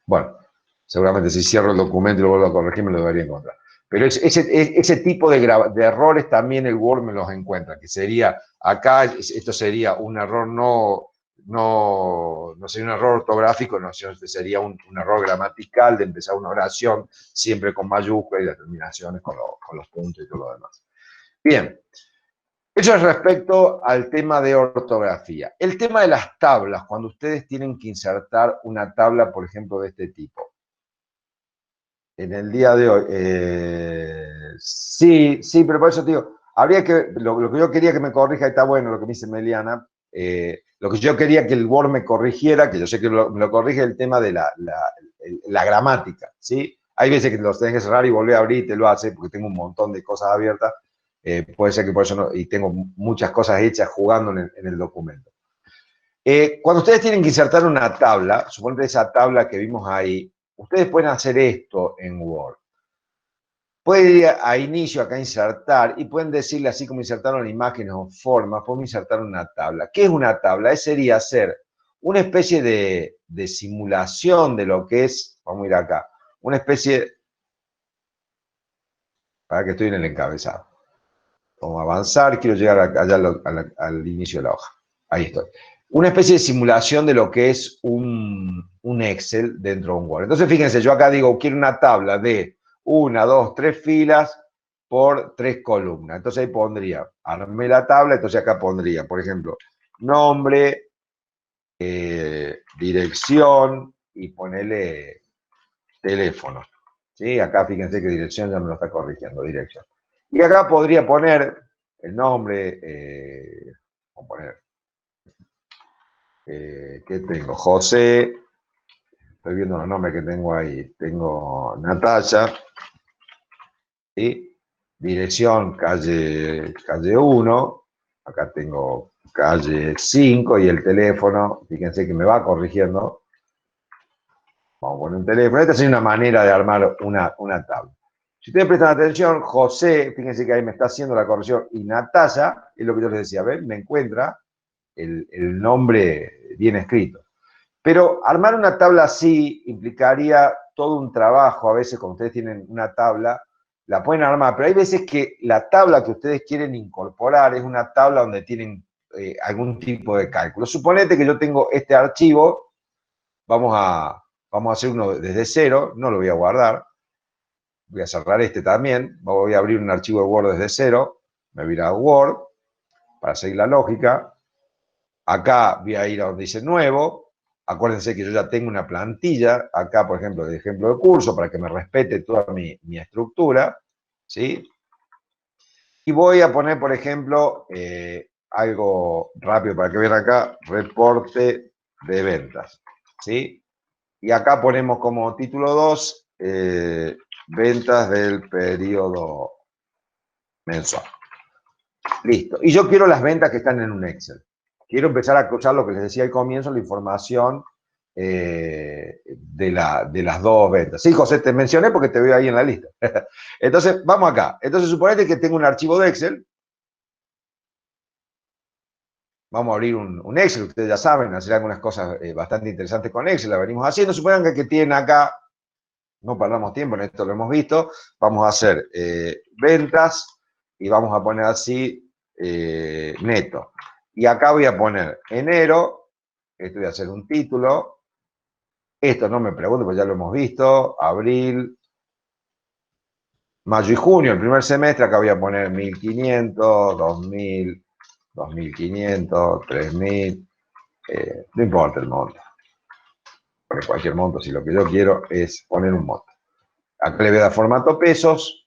Bueno, seguramente si cierro el documento y lo vuelvo a corregir me lo debería encontrar. Pero ese tipo de errores también el Word me los encuentra, que sería, acá esto sería un error no sería un error ortográfico, no, sino sería un error gramatical de empezar una oración siempre con mayúsculas y las terminaciones con los puntos y todo lo demás. Bien, eso es respecto al tema de ortografía. El tema de las tablas, cuando ustedes tienen que insertar una tabla, por ejemplo, de este tipo. En el día de hoy, sí, pero por eso te digo, habría que, lo que yo quería que me corrija, está bueno lo que me dice Meliana, lo que yo quería que el Word me corrigiera, que yo sé que me lo corrige, el tema de la gramática, ¿sí? Hay veces que los tenés que cerrar y volver a abrir y te lo hace, porque tengo un montón de cosas abiertas, puede ser que por eso no, y tengo muchas cosas hechas jugando en el documento. Cuando ustedes tienen que insertar una tabla, suponete esa tabla que vimos ahí, ustedes pueden hacer esto en Word. Pueden ir a inicio, acá insertar, y pueden decirle así como insertaron imágenes o formas, podemos insertar una tabla. ¿Qué es una tabla? Sería hacer una especie de simulación de lo que es, vamos a ir acá, una especie, para que estoy en el encabezado. Vamos a avanzar, quiero llegar allá al inicio de la hoja. Ahí estoy. Una especie de simulación de lo que es un Excel dentro de un Word. Entonces, fíjense, yo acá digo, quiero una tabla de 1, 2, 3 filas por 3 columnas. Entonces ahí pondría, armé la tabla, entonces acá pondría, por ejemplo, nombre, dirección y ponele teléfono. ¿Sí? Acá fíjense que dirección ya me lo está corrigiendo, dirección. Y acá podría poner el nombre, vamos a poner, ¿qué tengo? José, estoy viendo los nombres que tengo ahí. Tengo Natalia, ¿sí? Dirección calle 1, acá tengo calle 5 y el teléfono, fíjense que me va corrigiendo. Vamos a poner un teléfono. Esta sería una manera de armar una tabla. Si ustedes prestan atención, José, fíjense que ahí me está haciendo la corrección, y Natalia, es lo que yo les decía, ¿ven? Me encuentra el nombre bien escrito. Pero armar una tabla así implicaría todo un trabajo. A veces cuando ustedes tienen una tabla, la pueden armar, pero hay veces que la tabla que ustedes quieren incorporar es una tabla donde tienen algún tipo de cálculo. Suponete que yo tengo este archivo, vamos a hacer uno desde cero, no lo voy a guardar, voy a cerrar este también, voy a abrir un archivo de Word desde cero, me voy a ir a Word, para seguir la lógica, acá voy a ir a donde dice nuevo, acuérdense que yo ya tengo una plantilla, acá por ejemplo, de ejemplo de curso, para que me respete toda mi estructura, ¿sí? Y voy a poner, por ejemplo, algo rápido para que vean acá, reporte de ventas, ¿sí? Y acá ponemos como título 2, ventas del periodo mensual. Listo. Y yo quiero las ventas que están en un Excel. Quiero empezar a usar lo que les decía al comienzo, la información de las dos ventas. Sí, José, te mencioné porque te veo ahí en la lista. Entonces, vamos acá. Entonces, suponete que tengo un archivo de Excel. Vamos a abrir un Excel, ustedes ya saben, hacer algunas cosas bastante interesantes con Excel, la venimos haciendo. Supongan que tienen acá, no perdamos tiempo, en esto lo hemos visto, vamos a hacer ventas y vamos a poner así neto. Y acá voy a poner enero, esto voy a hacer un título, esto no me pregunto porque ya lo hemos visto, abril, mayo y junio, el primer semestre, acá voy a poner 1500, 2000, 2500, 3000, no importa el monto, poner cualquier monto, si lo que yo quiero es poner un monto. Acá le voy a dar formato pesos,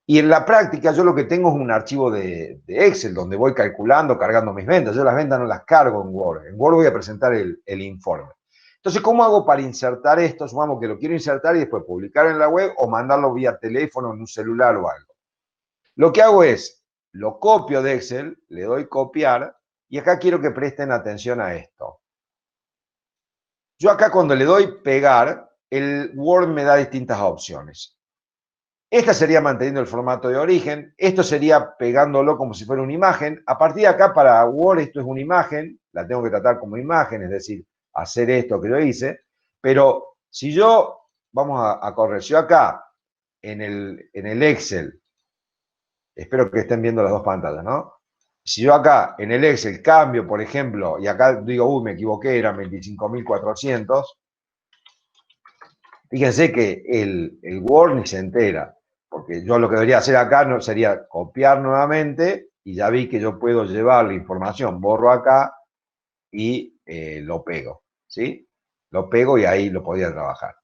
y en la práctica yo lo que tengo es un archivo de Excel donde voy calculando, cargando mis ventas. Yo las ventas no las cargo en Word. En Word voy a presentar el informe. Entonces, ¿cómo hago para insertar esto? Supongamos que lo quiero insertar y después publicar en la web o mandarlo vía teléfono, en un celular o algo. Lo que hago es, lo copio de Excel, le doy copiar y acá quiero que presten atención a esto. Yo acá cuando le doy pegar, el Word me da distintas opciones. Esta sería manteniendo el formato de origen. Esto sería pegándolo como si fuera una imagen. A partir de acá, para Word, esto es una imagen. La tengo que tratar como imagen, es decir, hacer esto que yo hice. Pero si yo, vamos a correr, si yo acá, en el Excel, espero que estén viendo las dos pantallas, ¿no? Si yo acá, en el Excel, cambio, por ejemplo, y acá digo, me equivoqué, eran 25.400, fíjense que el Word ni se entera, porque yo lo que debería hacer acá no, sería copiar nuevamente y ya vi que yo puedo llevar la información, borro acá y lo pego, ¿sí? Lo pego y ahí lo podía trabajar.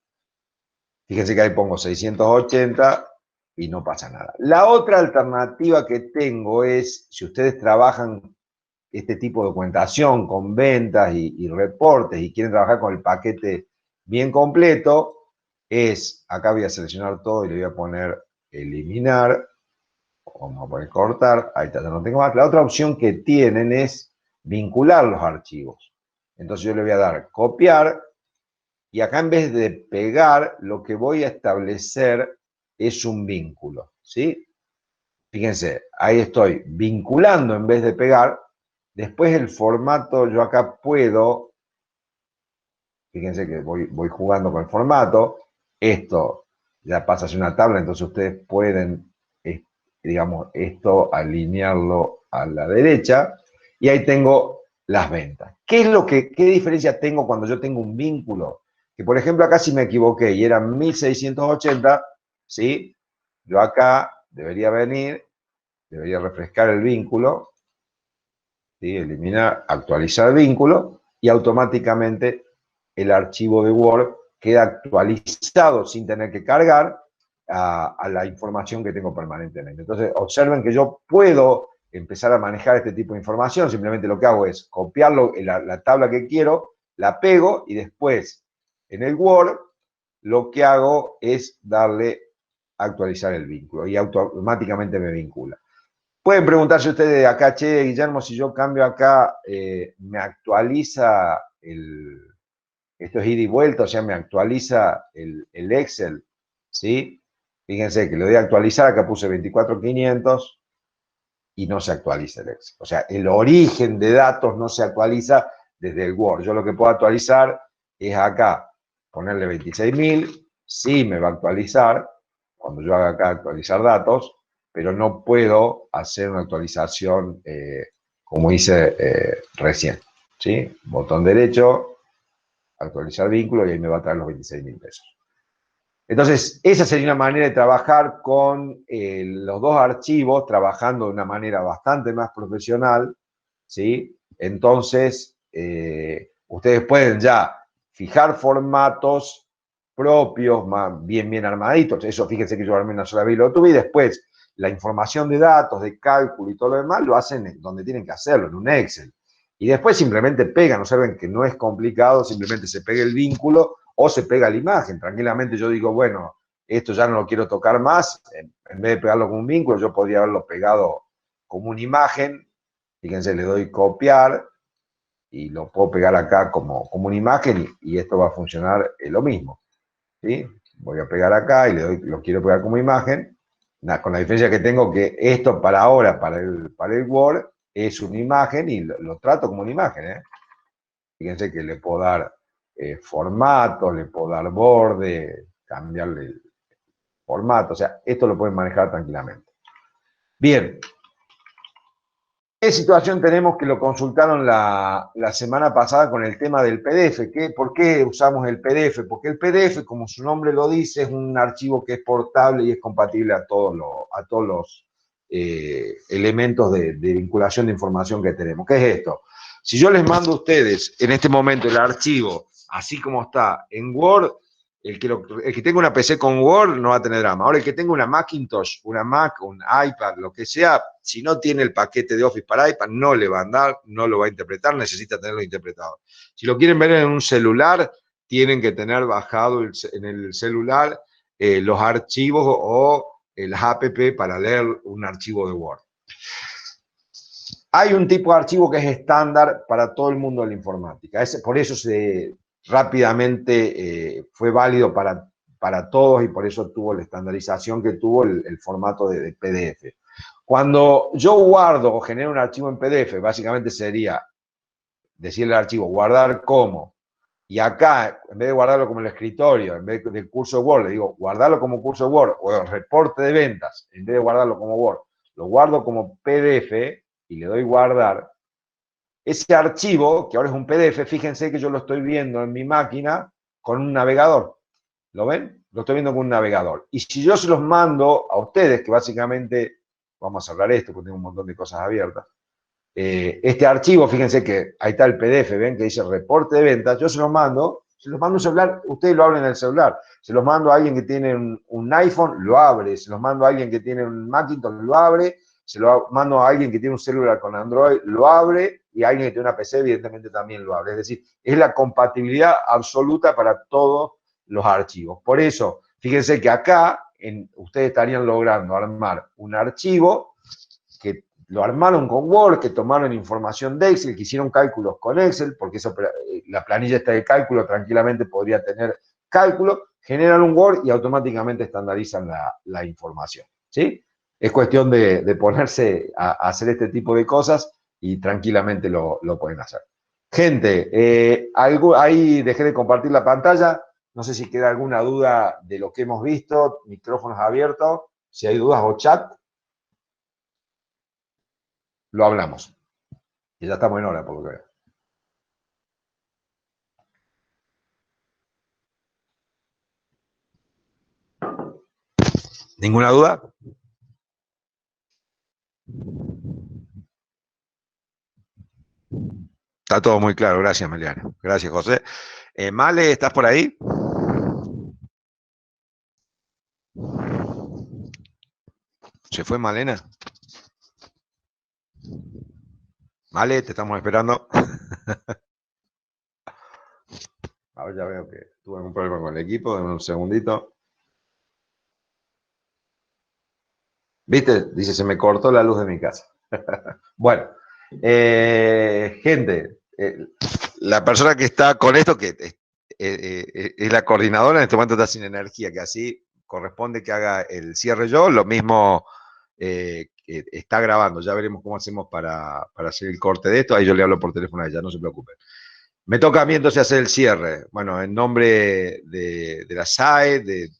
Fíjense que ahí pongo 680 y no pasa nada. La otra alternativa que tengo es, si ustedes trabajan este tipo de documentación con ventas y reportes y quieren trabajar con el paquete bien completo, es, acá voy a seleccionar todo y le voy a poner eliminar, vamos a poner cortar, ahí está, ya no tengo más. La otra opción que tienen es vincular los archivos. Entonces yo le voy a dar copiar y acá en vez de pegar, lo que voy a establecer es un vínculo, ¿sí? Fíjense, ahí estoy vinculando en vez de pegar. Después el formato, yo acá puedo, fíjense que voy jugando con el formato, esto ya pasa a ser una tabla, entonces ustedes pueden, digamos, esto alinearlo a la derecha, y ahí tengo las ventas. ¿Qué diferencia tengo cuando yo tengo un vínculo? Que por ejemplo acá si me equivoqué y eran 1680, ¿sí? Yo acá debería venir, debería refrescar el vínculo, ¿sí? Eliminar, actualizar vínculo y automáticamente el archivo de Word queda actualizado sin tener que cargar a la información que tengo permanentemente. Entonces, observen que yo puedo empezar a manejar este tipo de información. Simplemente lo que hago es copiarlo, la tabla que quiero, la pego y después en el Word lo que hago es darle a actualizar el vínculo y automáticamente me vincula. Pueden preguntarse ustedes de acá, che, Guillermo, si yo cambio acá, me actualiza esto es ida y vuelta, o sea, me actualiza el Excel, ¿sí? Fíjense que le doy a actualizar, acá puse 24.500 y no se actualiza el Excel. O sea, el origen de datos no se actualiza desde el Word. Yo lo que puedo actualizar es acá, ponerle 26.000, sí me va a actualizar, cuando yo haga acá actualizar datos, pero no puedo hacer una actualización como hice recién, ¿sí? Botón derecho, actualizar vínculo y ahí me va a traer los 26.000 pesos. Entonces, esa sería una manera de trabajar con los dos archivos, trabajando de una manera bastante más profesional, ¿sí? Entonces, ustedes pueden ya fijar formatos propios, más bien armaditos. Eso, fíjense que yo armé una sola vez y lo tuve, y después la información de datos, de cálculo y todo lo demás, lo hacen donde tienen que hacerlo, en un Excel. Y después simplemente pegan, observen que no es complicado, simplemente se pega el vínculo o se pega la imagen. Tranquilamente yo digo, bueno, esto ya no lo quiero tocar más, en vez de pegarlo con un vínculo, yo podría haberlo pegado como una imagen. Fíjense, le doy copiar y lo puedo pegar acá como una imagen y esto va a funcionar lo mismo, ¿sí? Voy a pegar acá y le doy, lo quiero pegar como imagen, con la diferencia que tengo que esto para ahora, para el Word, es una imagen y lo trato como una imagen, ¿eh? Fíjense que le puedo dar formato, le puedo dar borde, cambiarle el formato, o sea, esto lo pueden manejar tranquilamente. Bien. ¿Qué situación tenemos que lo consultaron la semana pasada con el tema del PDF? ¿Por qué usamos el PDF? Porque el PDF, como su nombre lo dice, es un archivo que es portable y es compatible a todos los elementos de vinculación de información que tenemos. ¿Qué es esto? Si yo les mando a ustedes en este momento el archivo, así como está en Word, el que tenga una PC con Word no va a tener drama. Ahora, el que tenga una Macintosh, una Mac, un iPad, lo que sea, si no tiene el paquete de Office para iPad, no le va a andar, no lo va a interpretar, necesita tenerlo interpretado. Si lo quieren ver en un celular, tienen que tener bajado en el celular los archivos o las app para leer un archivo de Word. Hay un tipo de archivo que es estándar para todo el mundo de la informática. Por eso rápidamente fue válido para para todos y por eso tuvo la estandarización que tuvo el formato de PDF. Cuando yo guardo o genero un archivo en PDF, básicamente sería decirle al archivo guardar como, y acá, en vez de guardarlo como el escritorio, en vez del curso de Word, le digo guardarlo como curso de Word o el reporte de ventas, en vez de guardarlo como Word, lo guardo como PDF y le doy guardar. Ese archivo, que ahora es un PDF, fíjense que yo lo estoy viendo en mi máquina con un navegador. ¿Lo ven? Lo estoy viendo con un navegador. Y si yo se los mando a ustedes, que básicamente, vamos a hablar esto, porque tengo un montón de cosas abiertas, este archivo, fíjense que ahí está el PDF, ven que dice reporte de ventas, yo se los mando un celular, ustedes lo abren en el celular, se los mando a alguien que tiene un iPhone, lo abre, se los mando a alguien que tiene un Macintosh, lo abre, se lo mando a alguien que tiene un celular con Android, lo abre, y alguien que tiene una PC, evidentemente también lo abre. Es decir, es la compatibilidad absoluta para todos los archivos. Por eso, fíjense que acá ustedes estarían logrando armar un archivo que lo armaron con Word, que tomaron información de Excel, que hicieron cálculos con Excel, porque la planilla está de cálculo, tranquilamente podría tener cálculo, generan un Word y automáticamente estandarizan la información. ¿Sí? Es cuestión de ponerse a hacer este tipo de cosas y tranquilamente lo pueden hacer. Gente, ahí dejé de compartir la pantalla. No sé si queda alguna duda de lo que hemos visto. Micrófonos abiertos. Si hay dudas o chat, lo hablamos. Y ya estamos en hora, por lo que veo. ¿Ninguna duda? Está todo muy claro. Gracias, Meliana. Gracias, José. Male, ¿estás por ahí? ¿Se fue Malena? Male, te estamos esperando. A ver, ya veo que tuve algún problema con el equipo. Dame un segundito. ¿Viste? Dice, se me cortó la luz de mi casa. Bueno, gente, la persona que está con esto, que es la coordinadora, en este momento está sin energía, que así corresponde que haga el cierre yo, lo mismo que está grabando, ya veremos cómo hacemos para hacer el corte de esto, ahí yo le hablo por teléfono a ella, no se preocupen. Me toca a mí entonces hacer el cierre. Bueno, en nombre de la SAE, de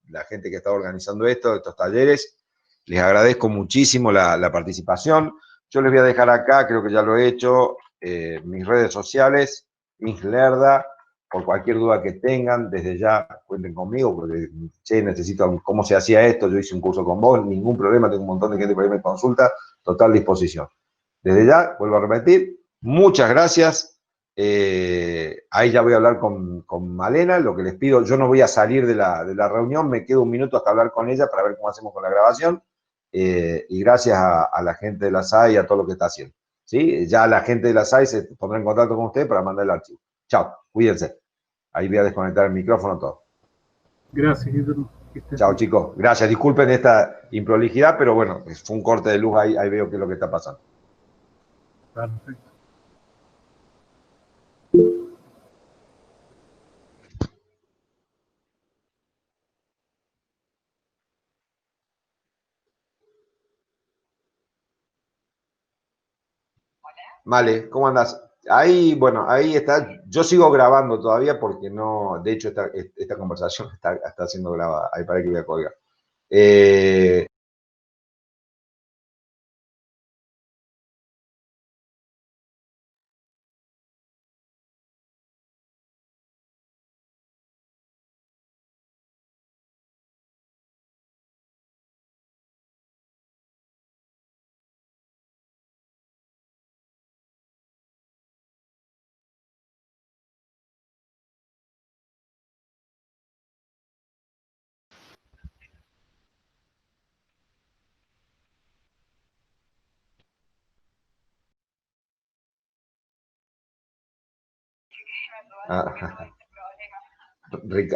la gente que está organizando estos talleres, les agradezco muchísimo la participación. Yo les voy a dejar acá, creo que ya lo he hecho, mis redes sociales, Miss Lerda, por cualquier duda que tengan, desde ya cuenten conmigo, porque, che, necesito cómo se hacía esto, yo hice un curso con vos, ningún problema, tengo un montón de gente por ahí me consulta, total disposición. Desde ya, vuelvo a repetir, muchas gracias. Ahí ya voy a hablar con Malena, lo que les pido, yo no voy a salir de la reunión, me quedo un minuto hasta hablar con ella para ver cómo hacemos con la grabación, y gracias a la gente de la SAI y a todo lo que está haciendo. ¿Sí? Ya la gente de la SAI se pondrá en contacto con usted para mandar el archivo. Chao, cuídense. Ahí voy a desconectar el micrófono todo. Gracias, Guillermo. Chao, chicos. Gracias. Disculpen esta improlijidad, pero bueno, fue un corte de luz ahí veo qué es lo que está pasando. Perfecto. Vale, ¿cómo andas? Ahí, bueno, ahí está. Yo sigo grabando todavía porque no, de hecho, esta conversación está siendo grabada. Ahí para que voy a colgar.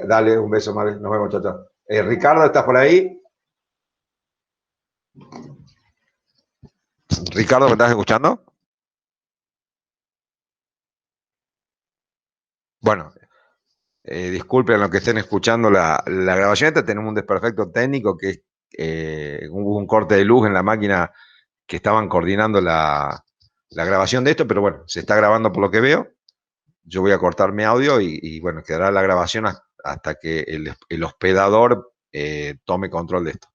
Dale, un beso, Mari. Nos vemos, chao, chao. Ricardo, ¿estás por ahí? Ricardo, ¿me estás escuchando? Bueno, disculpen los que estén escuchando la grabación esta, tenemos un desperfecto técnico que es, hubo un corte de luz en la máquina que estaban coordinando la grabación de esto, pero bueno, se está grabando por lo que veo. Yo voy a cortar mi audio y bueno, quedará la grabación hasta que el hospedador tome control de esto.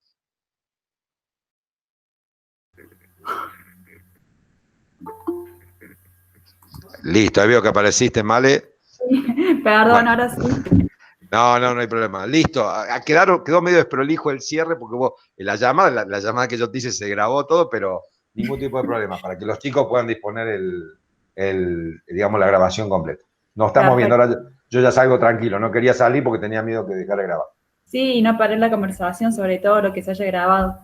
Listo, ahí veo que apareciste, Male. Sí, perdón, Bueno. ahora sí. No hay problema. Listo. Quedó medio desprolijo el cierre porque la llamada que yo te hice se grabó todo, pero ningún tipo de problema, para que los chicos puedan disponer digamos, la grabación completa. Nos estamos viendo, ahora yo ya salgo tranquilo, no quería salir porque tenía miedo que dejara de grabar. Sí, y no paré la conversación sobre todo lo que se haya grabado.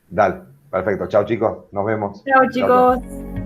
Dale, perfecto. Chao chicos, nos vemos. Chao, Chao, chao. chicos.